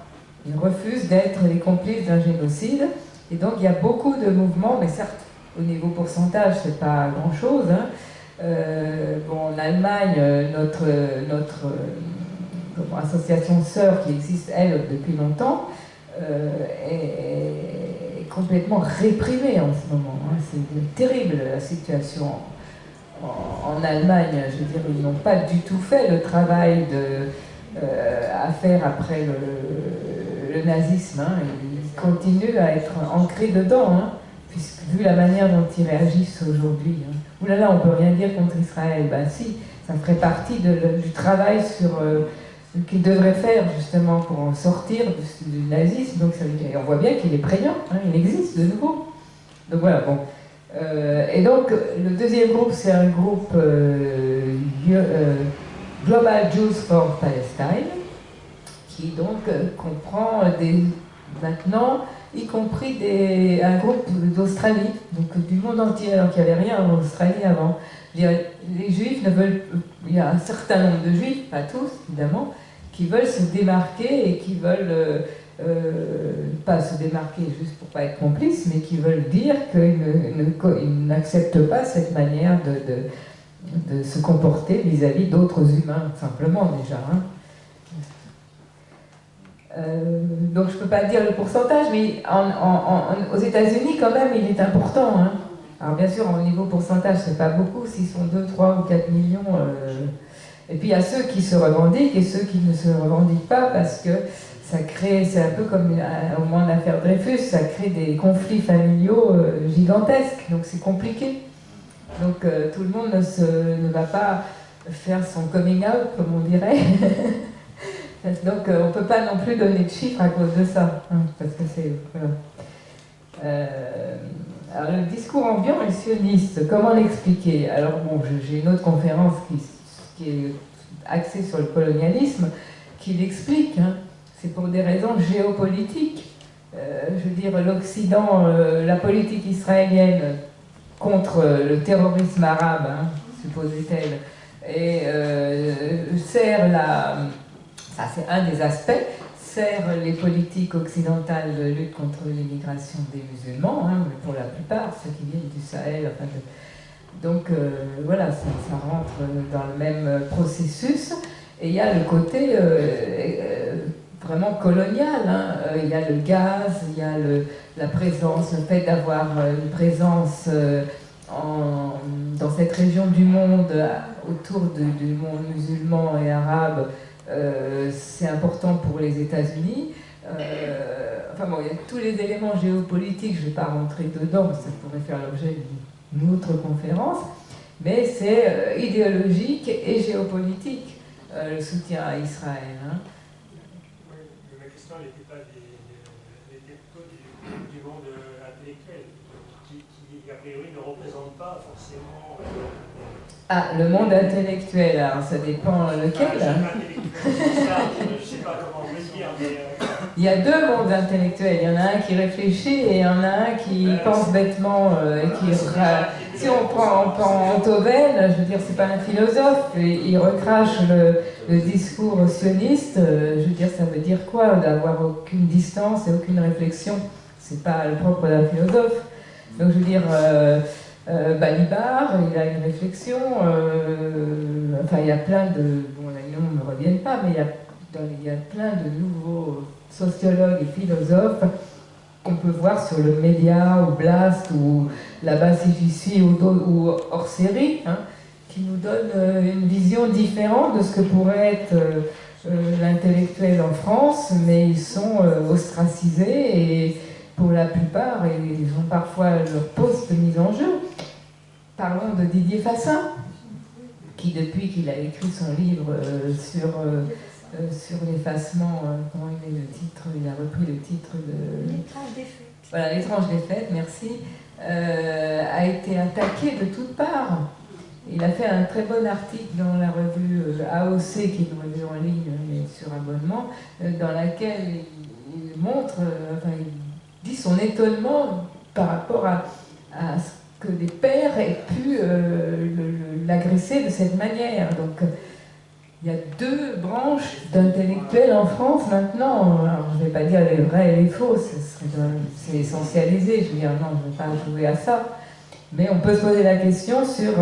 Ils refusent d'être les complices d'un génocide. Et donc il y a beaucoup de mouvements, mais certes, au niveau pourcentage, c'est pas grand-chose, hein. En Allemagne, notre association sœur qui existe, elle, depuis longtemps, est complètement réprimée en ce moment. Hein. C'est terrible la situation en Allemagne. Je veux dire, ils n'ont pas du tout fait le travail à faire après le nazisme. Hein. Ils continuent à être ancrés dedans, hein, puisque, vu la manière dont ils réagissent aujourd'hui. Hein. Ouh là là, on ne peut rien dire contre Israël. Ben si, ça ferait partie du travail sur qu'il devrait faire justement pour en sortir du nazisme. Donc ça veut dire, et on voit bien qu'il est prégnant, hein, il existe de nouveau. Donc voilà, bon. Et donc le deuxième groupe, c'est un groupe Global Jews for Palestine, qui donc comprend maintenant, y compris un groupe d'Australie, donc du monde entier, alors qu'il n'y avait rien en Australie avant. Je veux dire, les Juifs ne veulent, il y a un certain nombre de Juifs, pas tous évidemment, qui veulent se démarquer et qui veulent pas se démarquer juste pour pas être complices, mais qui veulent dire qu'ils n'acceptent pas cette manière de se comporter vis-à-vis d'autres humains, simplement déjà. Hein. Donc je ne peux pas dire le pourcentage, mais aux États-Unis quand même il est important. Hein. Alors bien sûr au niveau pourcentage c'est pas beaucoup, s'ils sont 2, 3 ou 4 millions. Et puis il y a ceux qui se revendiquent et ceux qui ne se revendiquent pas parce que ça crée, c'est un peu comme au moins l'affaire Dreyfus, ça crée des conflits familiaux gigantesques, donc c'est compliqué. Donc tout le monde ne va pas faire son coming out comme on dirait. Donc on ne peut pas non plus donner de chiffres à cause de ça, hein, parce que c'est... Voilà. Alors le discours ambiant et sioniste, comment l'expliquer? Alors bon, j'ai une autre conférence qui est axée sur le colonialisme, qui l'explique, hein. C'est pour des raisons géopolitiques. Je veux dire, l'Occident, la politique israélienne contre le terrorisme arabe, hein, supposait-elle, et sert ça c'est un des aspects, sert les politiques occidentales de lutte contre l'immigration des musulmans, hein, pour la plupart, ceux qui viennent du Sahel. Enfin, donc voilà, ça rentre dans le même processus. Et il y a le côté vraiment colonial. Hein. Il y a le gaz, il y a la présence, le fait d'avoir une présence dans cette région du monde, autour du monde musulman et arabe. C'est important pour les États-Unis. Enfin bon, il y a tous les éléments géopolitiques, je ne vais pas rentrer dedans, ça pourrait faire l'objet d'une autre conférence, mais c'est idéologique et géopolitique, le soutien à Israël. Hein. Ma question n'était pas plutôt du monde intellectuel, qui a priori ne représente pas forcément... Ah, le monde intellectuel, alors ça dépend lequel. Je ne sais pas comment le dire, mais... Il y a deux mondes intellectuels. Il y en a un qui réfléchit et il y en a un qui pense bêtement. Si on prend Enthoven, je veux dire, c'est pas un philosophe, il recrache le discours sioniste. Je veux dire, ça veut dire quoi? D'avoir aucune distance et aucune réflexion. C'est pas le propre d'un philosophe. Donc je veux dire... Balibar, il a une réflexion, enfin il y a plein de, bon les noms ne me reviennent pas, mais il y a plein de nouveaux sociologues et philosophes qu'on peut voir sur le Média ou Blast ou là-bas si j'y suis ou hors série, hein, qui nous donnent une vision différente de ce que pourrait être l'intellectuel en France, mais ils sont ostracisés et pour la plupart, ils ont parfois leur poste mis en jeu. Parlons de Didier Fassin, qui depuis qu'il a écrit son livre sur l'effacement, comment il est le titre? Il a repris le titre de... L'étrange défaite. Voilà, l'étrange défaite, merci. A été attaqué de toutes parts. Il a fait un très bon article dans la revue AOC, qui est une revue en ligne, mais sur abonnement, dans laquelle il montre, enfin, il dit son étonnement par rapport à ce que des pères aient pu l'agresser de cette manière. Donc il y a deux branches d'intellectuels en France maintenant. Alors, je ne vais pas dire les vrais et les faux, c'est essentialisé. Je veux dire, non, je ne vais pas jouer à ça. Mais on peut se poser la question sur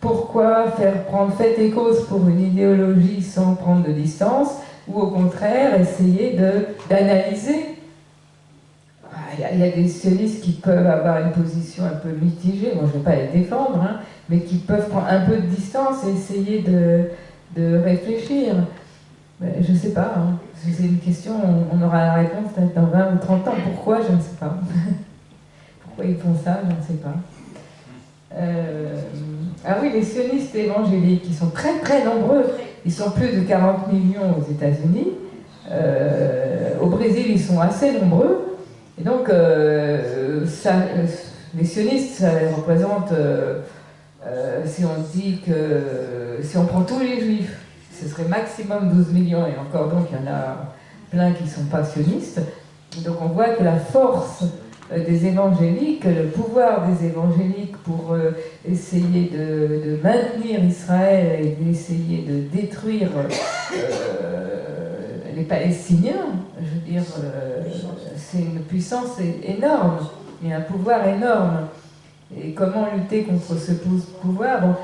pourquoi faire prendre fait et cause pour une idéologie sans prendre de distance, ou au contraire essayer d'analyser. Il y a des sionistes qui peuvent avoir une position un peu mitigée, moi je ne vais pas les défendre, hein, mais qui peuvent prendre un peu de distance et essayer de réfléchir. Mais je ne sais pas, hein. c'est une question, on aura la réponse peut-être dans 20 ou 30 ans. Pourquoi? Je ne sais pas. Pourquoi ils font ça? Je ne sais pas. Ah oui, les sionistes évangéliques, ils sont très très nombreux. Ils sont plus de 40 millions aux États-Unis. Au Brésil, ils sont assez nombreux. Et donc, les sionistes, ça représente, si on dit que, si on prend tous les juifs, ce serait maximum 12 millions, et encore donc, il y en a plein qui ne sont pas sionistes. Donc on voit que la force des évangéliques, le pouvoir des évangéliques pour essayer de maintenir Israël et d'essayer de détruire les Palestiniens, je veux dire, c'est une puissance énorme, il y a un pouvoir énorme. Et comment lutter contre ce pouvoir? Bon,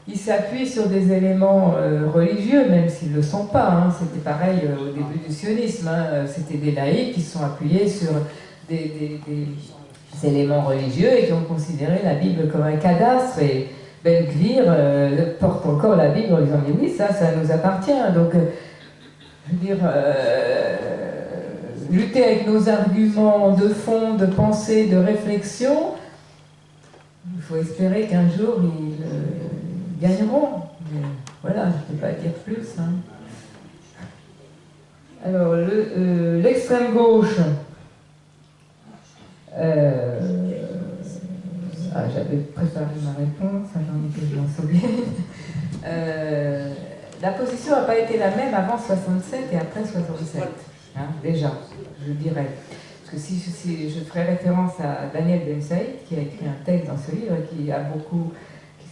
ils s'appuient sur des éléments religieux, même s'ils ne le sont pas. Hein. C'était pareil au début du sionisme. Hein. C'était des laïcs qui se sont appuyés sur des éléments religieux et qui ont considéré la Bible comme un cadastre. Et Ben Gvir porte encore la Bible en disant « Mais oui, ça nous appartient. » Donc, je veux dire, lutter avec nos arguments de fond, de pensée, de réflexion, il faut espérer qu'un jour ils gagneront. Mais voilà, je ne peux pas dire plus. Hein. Alors, l'extrême gauche. J'avais préparé ma réponse, j'en ai que je m'en souvienne. La position n'a pas été la même avant 67 et après 67, hein, déjà, je dirais. Parce que si je ferais référence à Daniel Ben Saïd, qui a écrit un texte dans ce livre, qui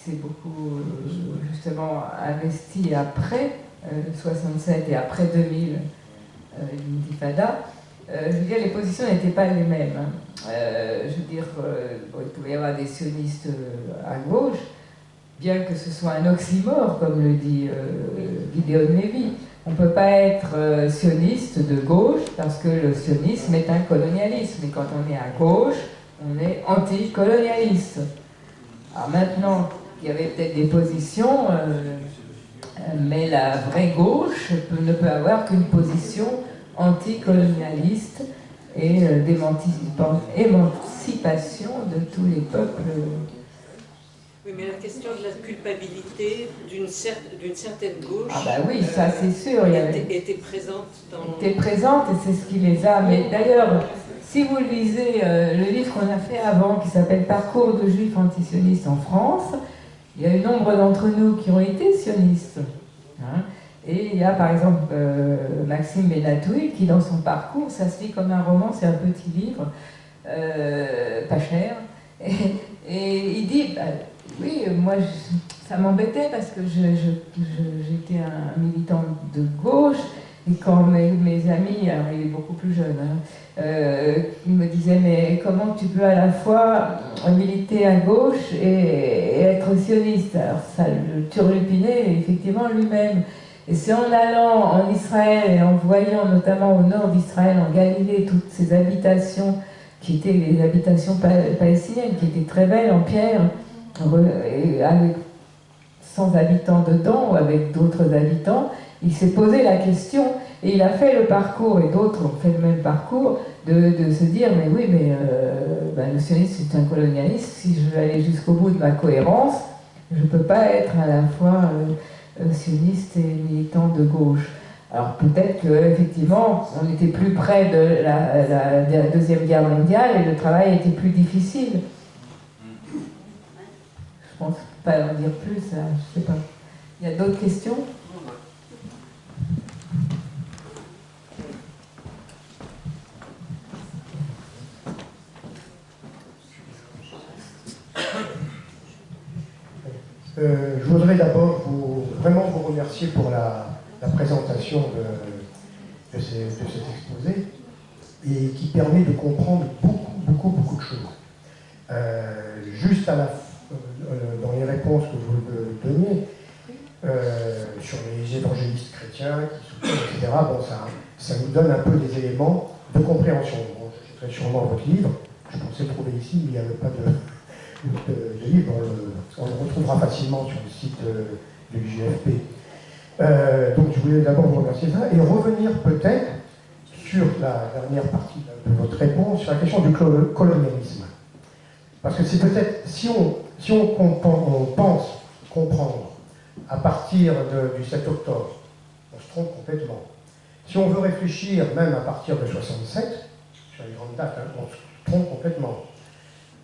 s'est beaucoup justement investi après 67 et après 2000, l'Intifada, je veux dire, les positions n'étaient pas les mêmes. Hein. Je veux dire, il pouvait y avoir des sionistes à gauche, bien que ce soit un oxymore, comme le dit Gideon Levy. On ne peut pas être sioniste de gauche parce que le sionisme est un colonialisme. Et quand on est à gauche, on est anticolonialiste. Alors maintenant, il y avait peut-être des positions, mais la vraie gauche ne peut avoir qu'une position anticolonialiste et d'émancipation de tous les peuples. Oui, mais la question de la culpabilité d'une certaine gauche. Ah bah oui, ça c'est sûr. Était présente dans. Était présente et c'est ce qui les a. Mais d'ailleurs, si vous lisez le livre qu'on a fait avant, qui s'appelle Parcours de juifs antisionistes en France, il y a eu nombre d'entre nous qui ont été sionistes. Hein. Et il y a par exemple Maxime Benatoui qui, dans son parcours, ça se lit comme un roman, c'est un petit livre, pas cher. Et il dit, bah, oui, moi ça m'embêtait parce que j'étais un militant de gauche, et quand mes amis, alors il est beaucoup plus jeune, hein, ils me disaient, mais comment tu peux à la fois militer à gauche et être sioniste? Alors ça le turlupinait effectivement lui-même. Et c'est en allant en Israël et en voyant notamment au nord d'Israël, en Galilée, toutes ces habitations qui étaient les habitations palestiniennes, qui étaient très belles en pierre, et avec 100 habitants dedans ou avec d'autres habitants, il s'est posé la question et il a fait le parcours, et d'autres ont fait le même parcours, de se dire mais oui, mais le sionisme c'est un colonialiste, si je veux aller jusqu'au bout de ma cohérence, je ne peux pas être à la fois sioniste et militant de gauche. Alors peut-être qu'effectivement, on était plus près de la Deuxième Guerre mondiale et le travail était plus difficile. Je pense pas en dire plus, je ne sais pas. Il y a d'autres questions ? Je voudrais d'abord vraiment vous remercier pour la présentation de cet exposé et qui permet de comprendre beaucoup de choses. Juste dans les réponses que vous donniez sur les évangélistes chrétiens qui soutiennent, etc., bon, ça nous donne un peu des éléments de compréhension. Bon, je citerai sûrement votre livre, je pensais le trouver ici, mais il n'y avait pas de livre, on le retrouvera facilement sur le site de l'UJFP. Donc je voulais d'abord vous remercier de ça et revenir peut-être sur la dernière partie de votre réponse, sur la question du colonialisme. Parce que c'est peut-être, si on pense comprendre à partir du 7 octobre, on se trompe complètement. Si on veut réfléchir même à partir de 67, sur les grandes dates, hein, on se trompe complètement.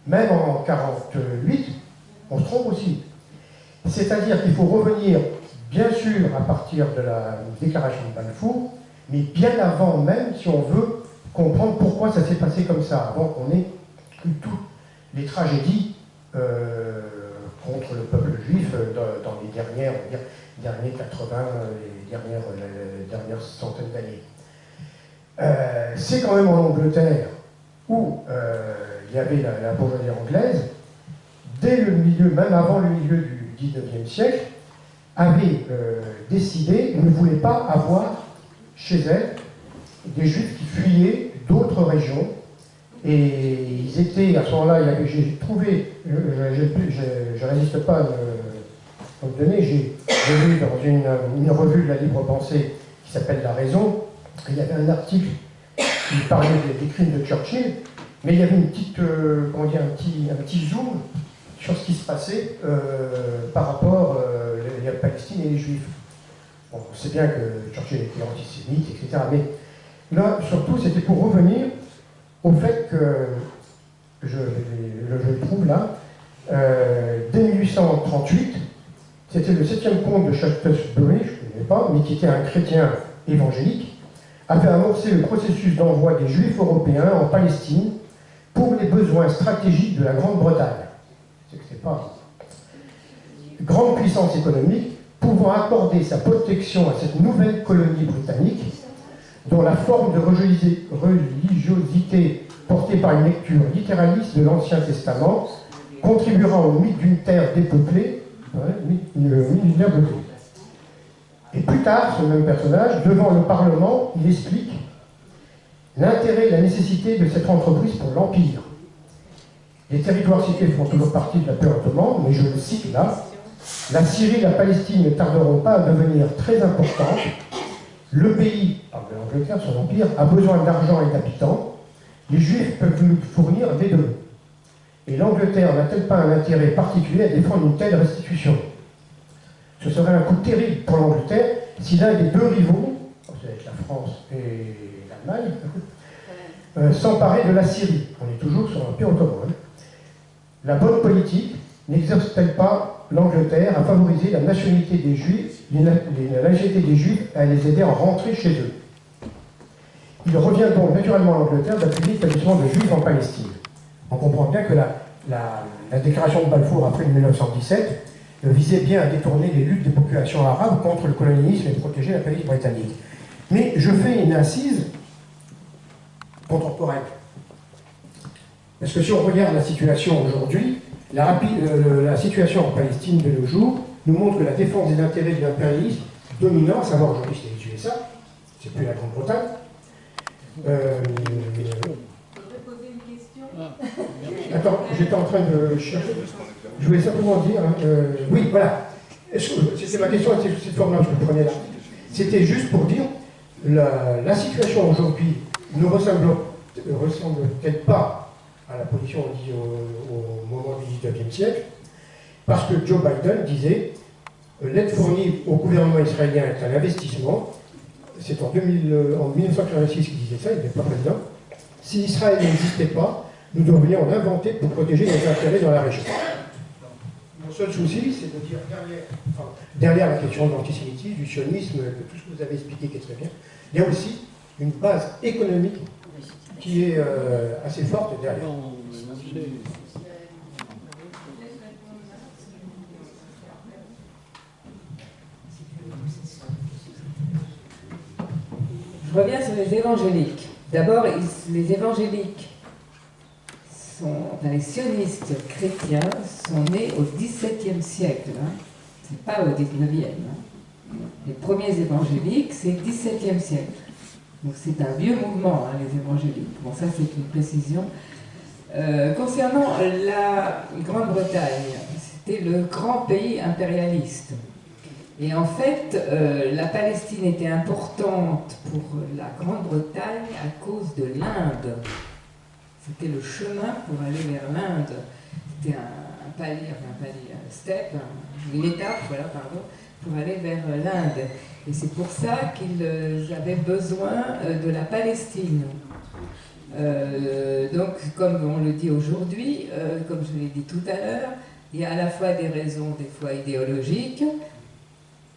Même en 48, on se trompe aussi. C'est-à-dire qu'il faut revenir, bien sûr, à partir de la déclaration de Balfour, mais bien avant même, si on veut comprendre pourquoi ça s'est passé comme ça, avant qu'on ait eu toutes les tragédies contre le peuple juif dans les dernières, on va dire, derniers 80, les dernières centaines d'années. C'est quand même en Angleterre où il y avait la bourgeoisie anglaise, dès le milieu, même avant le milieu du 19e siècle, avait décidé, ne voulait pas avoir chez elle des juifs qui fuyaient d'autres régions. Et ils étaient, à ce moment-là, j'ai trouvé, je ne résiste pas à me donner, j'ai lu dans une revue de la libre pensée qui s'appelle La Raison, il y avait un article qui parlait des crimes de Churchill, mais il y avait une petite, un petit zoom sur ce qui se passait par rapport à la Palestine et les Juifs. Bon, on sait bien que Churchill était antisémite, etc. Mais là, surtout, c'était pour revenir au fait que, je le trouve là, dès 1838, c'était le 7e comte de Shaftesbury, je ne connais pas, mais qui était un chrétien évangélique, avait amorcé le processus d'envoi des Juifs européens en Palestine pour les besoins stratégiques de la Grande-Bretagne. C'est pas grande puissance économique, pouvant accorder sa protection à cette nouvelle colonie britannique, dont la forme de religiosité portée par une lecture littéraliste de l'Ancien Testament contribuera au mythe d'une terre dépeuplée, Et plus tard, ce même personnage, devant le Parlement, il explique l'intérêt et la nécessité de cette entreprise pour l'Empire. Les territoires cités font toujours partie de la paix ottomane, mais je le cite là, la Syrie et la Palestine ne tarderont pas à devenir très importantes. Le pays, par l'Angleterre, son empire, a besoin d'argent et d'habitants. Les Juifs peuvent nous fournir des deux. Et l'Angleterre n'a-t-elle pas un intérêt particulier à défendre une telle restitution? Ce serait un coup terrible pour l'Angleterre si l'un des deux rivaux, c'est la France et l'Allemagne, s'emparait de la Syrie. On est toujours sur l'Empire ottoman. La bonne politique n'exerce-t-elle pas l'Angleterre à favoriser la nationalité des Juifs, la nationalité des Juifs, à les aider à rentrer chez eux? Il revient donc naturellement à l'Angleterre d'appuyer l'établissement de Juifs en Palestine. On comprend bien que la déclaration de Balfour après 1917 visait bien à détourner les luttes des populations arabes contre le colonialisme et protéger la Palestine britannique. Mais je fais une incise contemporaine. Parce que si on regarde la situation aujourd'hui, la situation en Palestine de nos jours nous montre que la défense des intérêts de l'impérialisme dominant, à savoir aujourd'hui c'est les USA, c'est plus la Grande-Bretagne. Je peux poser une question. Attends, j'étais en train de chercher. Je voulais simplement dire, oui, voilà. C'était ma question, c'était cette forme-là, je le prenais là. C'était juste pour dire, la situation aujourd'hui ne ressemble peut-être pas à la position au moment du XIXe siècle, parce que Joe Biden disait l'aide fournie au gouvernement israélien est un investissement. C'est en 1986 qu'il disait ça, il n'était pas président. Si Israël n'existait pas, nous devrions l'inventer pour protéger nos intérêts dans la région. Mon seul souci, c'est de dire derrière la question de l'antisémitisme, du sionisme, de tout ce que vous avez expliqué qui est très bien, il y a aussi une base économique qui est assez forte derrière. Je reviens sur les évangéliques. D'abord, les évangéliques, les sionistes chrétiens sont nés au XVIIe siècle. C'est pas au XIXe. Les premiers évangéliques, c'est XVIIe siècle. Donc c'est un vieux mouvement, les évangéliques. Bon, ça c'est une précision. Concernant la Grande-Bretagne, c'était le grand pays impérialiste. Et en fait, la Palestine était importante pour la Grande-Bretagne à cause de l'Inde. C'était le chemin pour aller vers l'Inde. C'était un palier, un step, une étape, voilà, pardon, pour aller vers l'Inde. Et c'est pour ça qu'ils avaient besoin de la Palestine. Donc, comme on le dit aujourd'hui, comme je l'ai dit tout à l'heure, il y a à la fois des raisons, des fois idéologiques,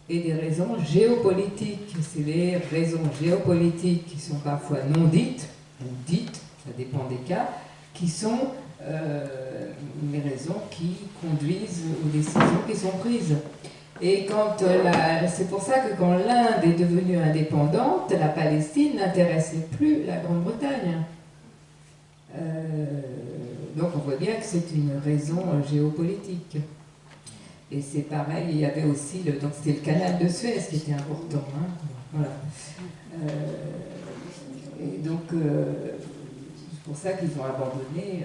et des raisons géopolitiques. C'est les raisons géopolitiques qui sont parfois non dites, ou dites, ça dépend des cas, qui sont les raisons qui conduisent aux décisions qui sont prises. Et c'est pour ça que quand l'Inde est devenue indépendante, la Palestine n'intéressait plus la Grande-Bretagne. Donc on voit bien que c'est une raison géopolitique. Et c'est pareil, il y avait aussi donc c'était le canal de Suez qui était important. Hein, voilà. Et donc c'est pour ça qu'ils ont abandonné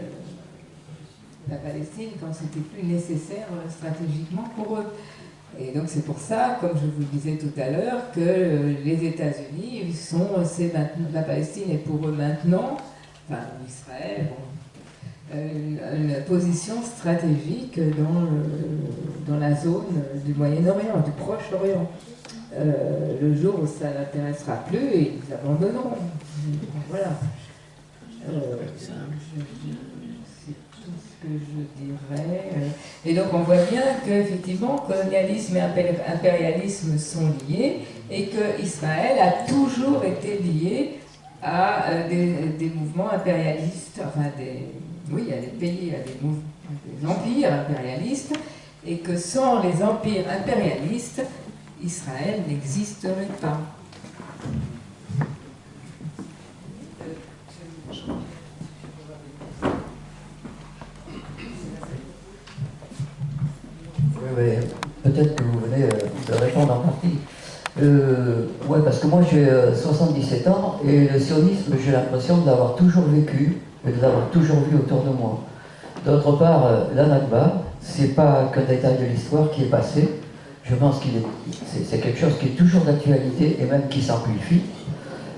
la Palestine quand c'était plus nécessaire stratégiquement pour eux. Et donc c'est pour ça, comme je vous le disais tout à l'heure, que les États-Unis la Palestine est pour eux maintenant, enfin Israël, bon, une position stratégique dans la zone du Moyen-Orient, du Proche-Orient. Le jour où ça n'intéressera plus, ils abandonneront. Voilà. C'est tout ce que je dirais. Et donc on voit bien qu'effectivement, colonialisme et impérialisme sont liés et que Israël a toujours été lié à des mouvements impérialistes, enfin oui, il y a des pays, il y a des empires impérialistes, et que sans les empires impérialistes, Israël n'existerait pas. Oui, peut-être que vous venez de répondre en partie. Ouais, parce que moi j'ai 77 ans et le sionisme, j'ai l'impression de l'avoir toujours vécu et de l'avoir toujours vu autour de moi. D'autre part, la Nakba, c'est pas qu'un détail de l'histoire qui est passé. Je pense que c'est quelque chose qui est toujours d'actualité et même qui s'amplifie.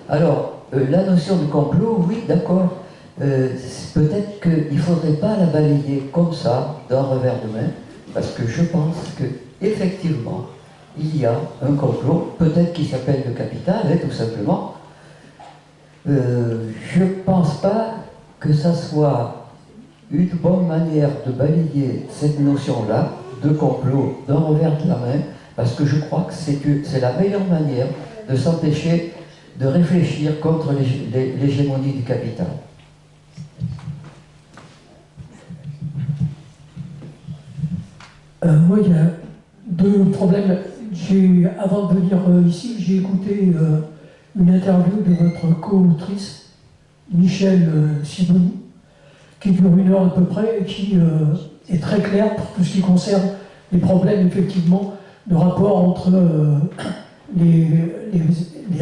Alors, la notion de complot, oui, d'accord. Peut-être qu'il ne faudrait pas la balayer comme ça, d'un revers de main, parce que je pense qu'effectivement, il y a un complot, peut-être qui s'appelle le capital, hein, tout simplement. Je ne pense pas que ça soit une bonne manière de balayer cette notion-là, de complot, d'un revers de la main, parce que je crois que c'est la meilleure manière de s'empêcher de réfléchir contre l'hégémonie du capital. Moi, il y a deux problèmes. Avant de venir ici, j'ai écouté une interview de votre co-autrice, Michel Sibony, qui dure 1 heure à peu près et qui est très claire pour tout ce qui concerne les problèmes, effectivement, de rapport entre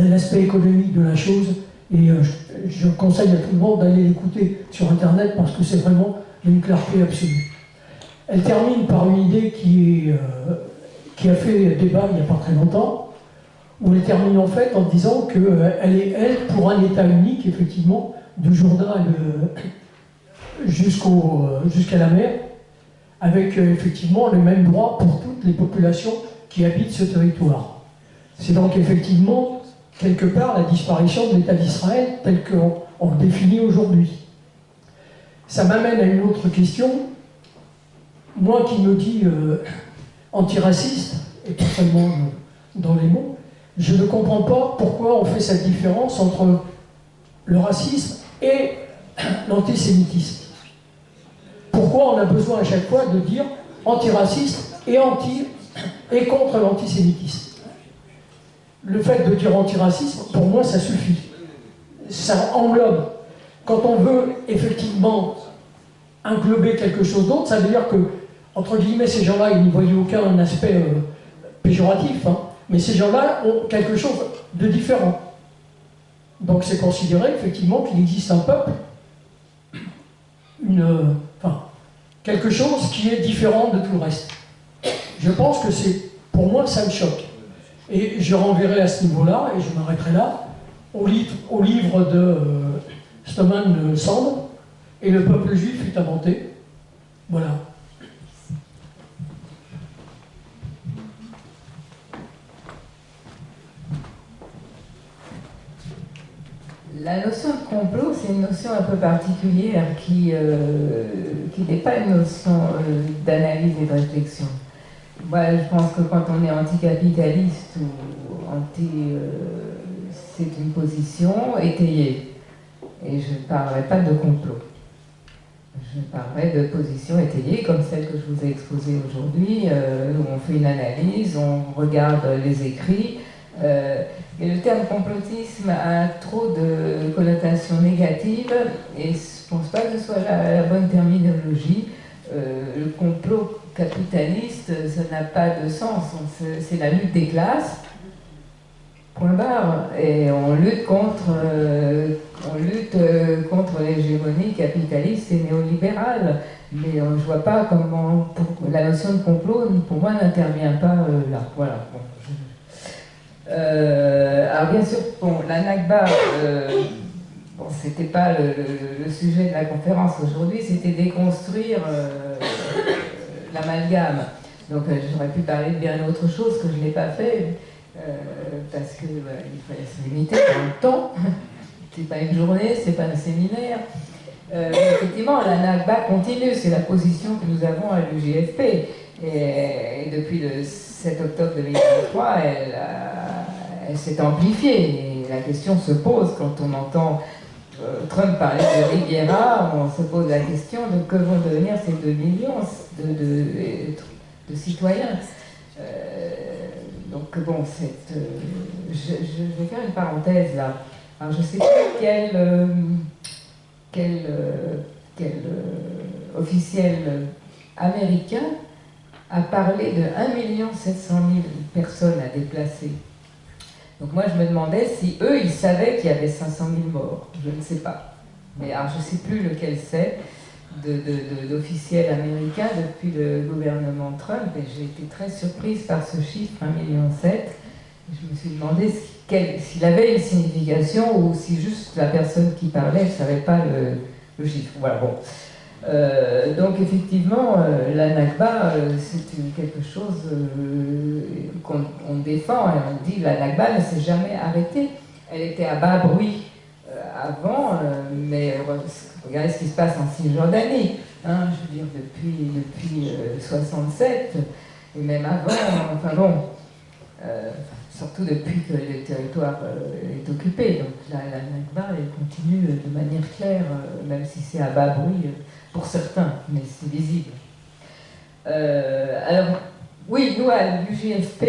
l'aspect économique de la chose. Et je conseille à tout le monde d'aller l'écouter sur Internet parce que c'est vraiment d'une clarté absolue. Elle termine par une idée qui a fait débat il n'y a pas très longtemps, où elle termine en fait en disant qu'elle est, elle, pour un État unique, effectivement, du Jourdain jusqu'à la mer, avec effectivement le même droit pour toutes les populations qui habitent ce territoire. C'est donc effectivement, quelque part, la disparition de l'État d'Israël tel qu'on le définit aujourd'hui. Ça m'amène à une autre question. Moi qui me dis antiraciste, et pas seulement dans les mots, je ne comprends pas pourquoi on fait cette différence entre le racisme et l'antisémitisme. Pourquoi on a besoin à chaque fois de dire antiraciste et contre l'antisémitisme? Le fait de dire antiracisme, pour moi, ça suffit. Ça englobe. Quand on veut effectivement englober quelque chose d'autre, ça veut dire que, entre guillemets, ces gens-là, ils n'y voyaient aucun aspect péjoratif, hein, mais ces gens-là ont quelque chose de différent. Donc c'est considéré effectivement qu'il existe un peuple, quelque chose qui est différent de tout le reste. Je pense que pour moi, ça me choque. Et je renverrai à ce niveau-là, et je m'arrêterai là, au livre de Stoneman Sand, et le peuple juif fut inventé. Voilà. La notion de complot, c'est une notion un peu particulière qui n'est pas une notion d'analyse et de réflexion. Moi, je pense que quand on est anticapitaliste ou anti... c'est une position étayée. Et je ne parlerai pas de complot. Je parlerai de position étayée, comme celle que je vous ai exposée aujourd'hui, où on fait une analyse, on regarde les écrits. Et le terme complotisme a trop de connotations négatives, et je ne pense pas que ce soit la bonne terminologie. Le complot capitaliste, ça n'a pas de sens. C'est la lutte des classes, point barre. Et on lutte contre l'hégémonie capitaliste et néolibérale. Mais je ne vois pas comment la notion de complot, pour moi, n'intervient pas là. Voilà. Bon, alors bien sûr, bon, la Nakba, bon, c'était pas le sujet de la conférence aujourd'hui, c'était déconstruire l'amalgame. Donc j'aurais pu parler de bien autre chose que je n'ai pas fait, parce qu'il fallait se limiter dans le temps. C'est pas une journée, c'est pas un séminaire. Effectivement, la Nakba continue, c'est la position que nous avons à l'UJFP. Et depuis le 7 octobre 2023, elle s'est amplifiée. Et la question se pose quand on entend Trump parler de Riviera, on se pose la question de que vont devenir ces 2 millions de citoyens. Donc bon, je vais faire une parenthèse là. Alors je ne sais plus quel officiel américain a parlé de 1 700 000 personnes à déplacer. Donc moi je me demandais si eux ils savaient qu'il y avait 500 000 morts. Je ne sais pas. Mais alors je ne sais plus lequel c'est d'officiel américain depuis le gouvernement Trump, et j'ai été très surprise par ce chiffre, 1,7 million. Je me suis demandé s'il avait une signification ou si juste la personne qui parlait ne savait pas le chiffre. Voilà, bon. Donc effectivement, la Nakba, c'est quelque chose qu'on défend, et on dit la Nakba ne s'est jamais arrêtée. Elle était à bas bruit avant, mais regardez ce qui se passe en Cisjordanie, hein, je veux dire depuis 67, et même avant, enfin bon, surtout depuis que le territoire est occupé. Donc la Nakba, elle continue de manière claire, même si c'est à bas bruit pour certains, mais c'est visible. Alors, oui, nous à l'UJFP,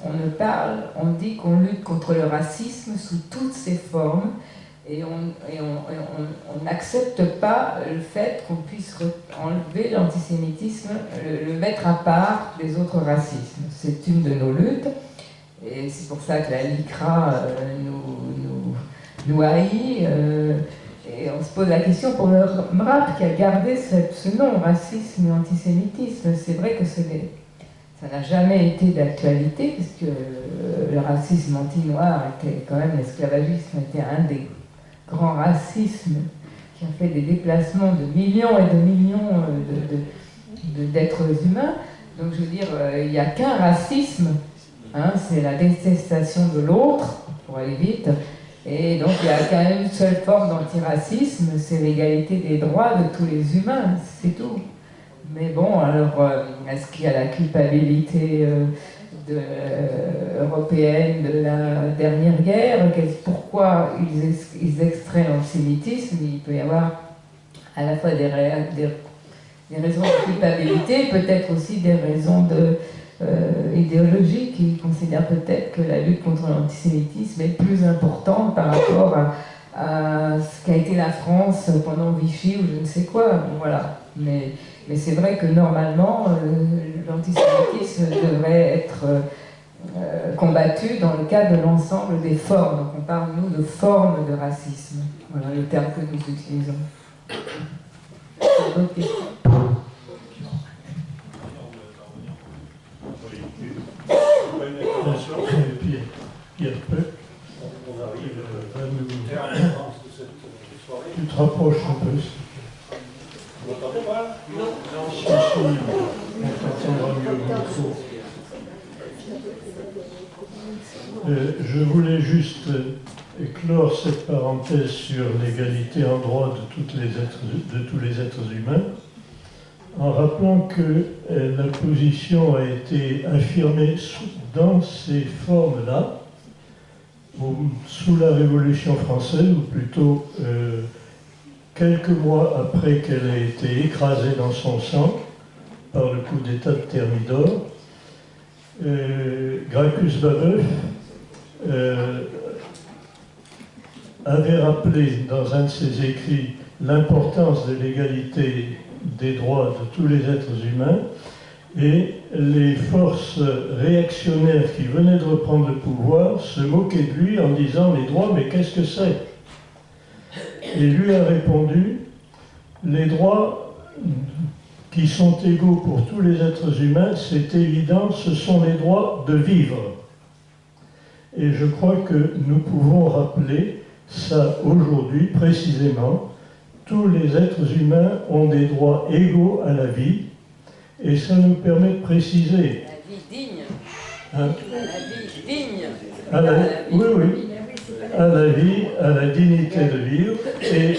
on dit qu'on lutte contre le racisme sous toutes ses formes, et on n'accepte pas le fait qu'on puisse enlever l'antisémitisme, le mettre à part des autres racismes. C'est une de nos luttes, et c'est pour ça que la LICRA nous haït. Et on se pose la question pour le MRAP qui a gardé ce nom, racisme et antisémitisme. C'est vrai que ça n'a jamais été d'actualité, puisque le racisme anti-noir était quand même, l'esclavagisme était un des grands racismes qui a fait des déplacements de millions et de millions d'êtres humains. Donc je veux dire, il n'y a qu'un racisme, hein, c'est la détestation de l'autre, pour aller vite. Et donc il n'y a qu'une seule forme d'antiracisme, c'est l'égalité des droits de tous les humains, c'est tout. Mais bon, alors, est-ce qu'il y a la culpabilité européenne de la dernière guerre? Pourquoi ils extraient l'antisémitisme? Il peut y avoir à la fois des raisons de culpabilité, peut-être aussi des raisons idéologiques qui considèrent peut-être que la lutte contre l'antisémitisme est plus importante par rapport à ce qu'a été la France pendant Vichy ou je ne sais quoi. Bon, voilà. Mais c'est vrai que normalement, l'antisémitisme devrait être combattu dans le cadre de l'ensemble des formes. Donc on parle, nous, de formes de racisme. Voilà le terme que nous utilisons. D'autres questions ? Et puis te rapproches un peu. Vous m'entendez pas? Non. Si, on t'entendra mieux au micro. Je voulais juste clore cette parenthèse sur l'égalité en droit de tous les êtres humains, en rappelant que la position a été affirmée dans ces formes-là, sous la Révolution française, ou plutôt quelques mois après qu'elle ait été écrasée dans son sang par le coup d'État de Thermidor. Gracchus Babeuf avait rappelé dans un de ses écrits l'importance de l'égalité des droits de tous les êtres humains, et les forces réactionnaires qui venaient de reprendre le pouvoir se moquaient de lui en disant « les droits, mais qu'est-ce que c'est ?» Et lui a répondu « les droits qui sont égaux pour tous les êtres humains, c'est évident, ce sont les droits de vivre. » Et je crois que nous pouvons rappeler ça aujourd'hui précisément. Tous les êtres humains ont des droits égaux à la vie, et ça nous permet de préciser. La vie digne. Hein? La vie digne. Oui, oui. À la vie, à la dignité de vivre, et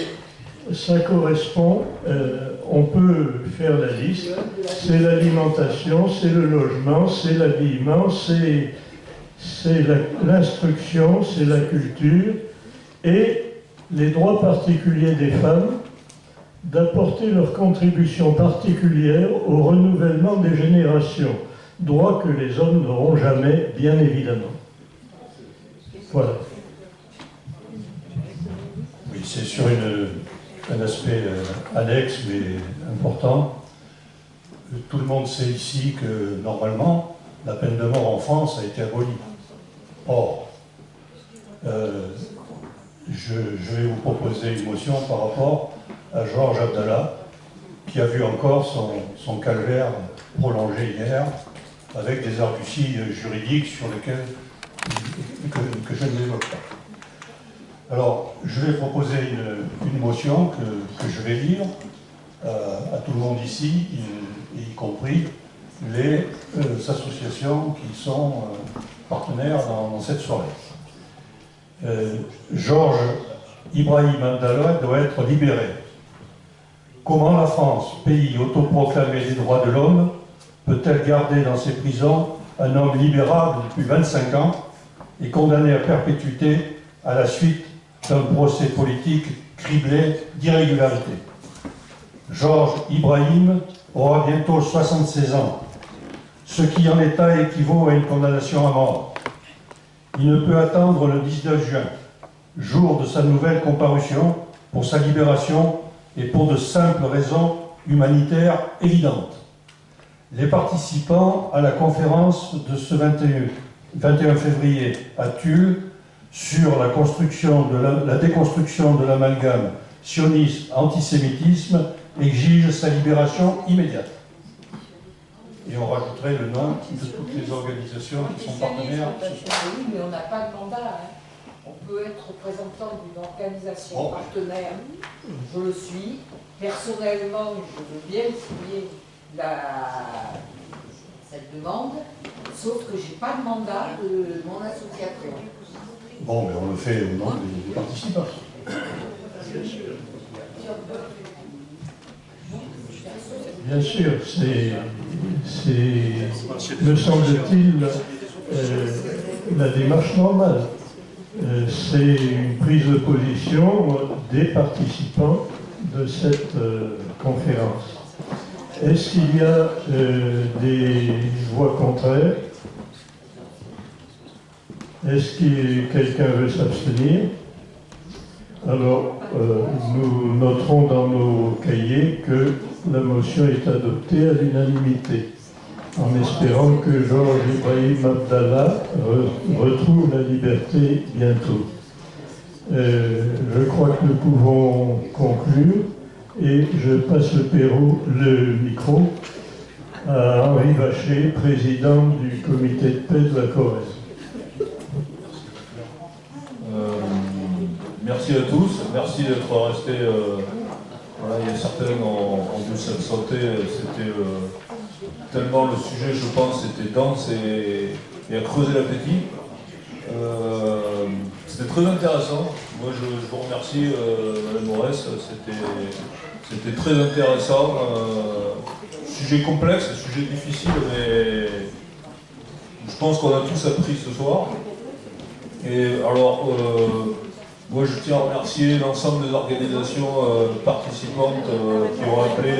ça correspond, on peut faire la liste, c'est l'alimentation, c'est le logement, c'est l'habillement, c'est l'instruction, c'est la culture, et les droits particuliers des femmes d'apporter leur contribution particulière au renouvellement des générations, droits que les hommes n'auront jamais, bien évidemment. Voilà. Oui, c'est sur un aspect annexe, mais important. Tout le monde sait ici que, normalement, la peine de mort en France a été abolie. Or, je vais vous proposer une motion par rapport à Georges Abdallah, qui a vu encore son calvaire prolongé hier, avec des arguties juridiques sur lesquelles que je ne n'évoque pas. Alors, je vais proposer une motion que je vais lire à tout le monde ici, y compris les associations qui sont partenaires dans cette soirée. Georges Ibrahim Abdallah doit être libéré. Comment la France, pays autoproclamé des droits de l'homme, peut-elle garder dans ses prisons un homme libérable depuis 25 ans et condamné à perpétuité à la suite d'un procès politique criblé d'irrégularités? Georges Ibrahim aura bientôt 76 ans, ce qui en état équivaut à une condamnation à mort. Il ne peut attendre le 19 juin, jour de sa nouvelle comparution, pour sa libération et pour de simples raisons humanitaires évidentes. Les participants à la conférence de ce 21 février à Tulle sur la déconstruction de l'amalgame sionisme-antisémitisme exigent sa libération immédiate. Et on rajouterait le nom de toutes les organisations qui sont partenaires. Oui, mais on n'a pas de mandat. Hein. On peut être représentant d'une organisation partenaire. Je le suis. Personnellement, je veux bien signer cette demande, sauf que je n'ai pas de mandat de mon association. Bon, mais on le fait au nom des participants. Bien sûr, me semble-t-il, la démarche normale. C'est une prise de position des participants de cette conférence. Est-ce qu'il y a des voix contraires? Est-ce que quelqu'un veut s'abstenir? Alors, nous noterons dans nos cahiers que la motion est adoptée à l'unanimité, en espérant que Georges Ibrahim Abdallah retrouve la liberté bientôt. Je crois que nous pouvons conclure, et je passe le micro à Henri Vacher, président du comité de paix de la Corrèze. Merci à tous, merci d'être restés. Voilà, il y a certaines ont dû s'absenter, c'était tellement le sujet, je pense, était dense et a creusé l'appétit. C'était très intéressant. Moi, je vous remercie, Madame Morès, c'était très intéressant. Sujet complexe, sujet difficile, mais je pense qu'on a tous appris ce soir. Et alors, moi, je tiens à remercier l'ensemble des organisations participantes qui ont appelé,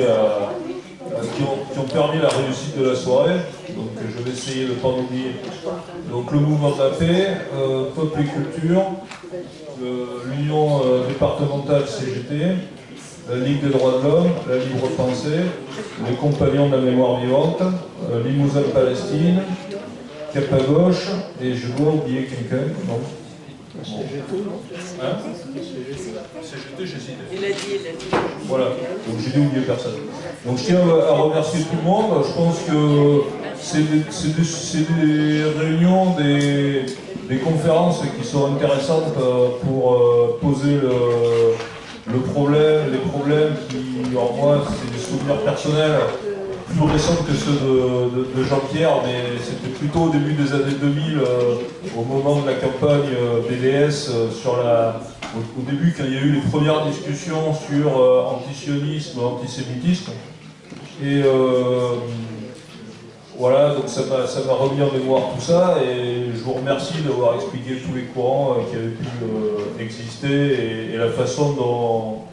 qui ont permis la réussite de la soirée. Donc, je vais essayer de ne pas oublier. Donc, le mouvement de la paix, Peuple et Culture, l'Union départementale CGT, la Ligue des droits de l'homme, la Libre Pensée, les Compagnons de la mémoire vivante, Limousin Palestine, Cap à gauche, et je dois oublier quelqu'un, non? Hein? CGT, j'ai cité. Il a dit. Voilà, donc j'ai oublié personne. Donc je tiens à remercier tout le monde. Je pense que c'est des réunions, des conférences qui sont intéressantes pour poser le problème, les problèmes qui, en moi, c'est des souvenirs personnels plus récents que ceux de Jean-Pierre, mais c'était plutôt au début des années 2000, au moment de la campagne BDS, au début, quand il y a eu les premières discussions sur antisionisme, antisémitisme. Et voilà, donc ça m'a remis en mémoire tout ça, et je vous remercie d'avoir expliqué tous les courants qui avaient pu exister et la façon dont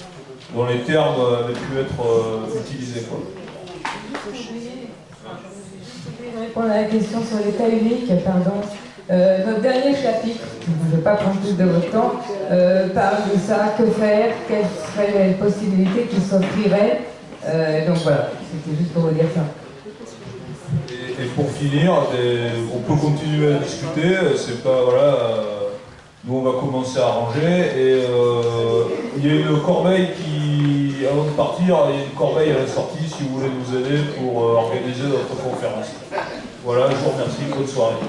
les termes avaient pu être utilisés, quoi. Je vais répondre à la question sur l'état unique, pardon. Notre dernier chapitre, je ne vais pas prendre plus de votre temps, parle de ça, que faire, quelles seraient les possibilités qui s'offriraient. Donc voilà, c'était juste pour vous dire ça. Et pour finir, on peut continuer à discuter, c'est pas, voilà, nous on va commencer à ranger, et il y a une corbeille qui, avant de partir, il y a une corbeille à la sortie si vous voulez nous aider pour organiser notre conférence. Voilà, je vous remercie, bonne soirée.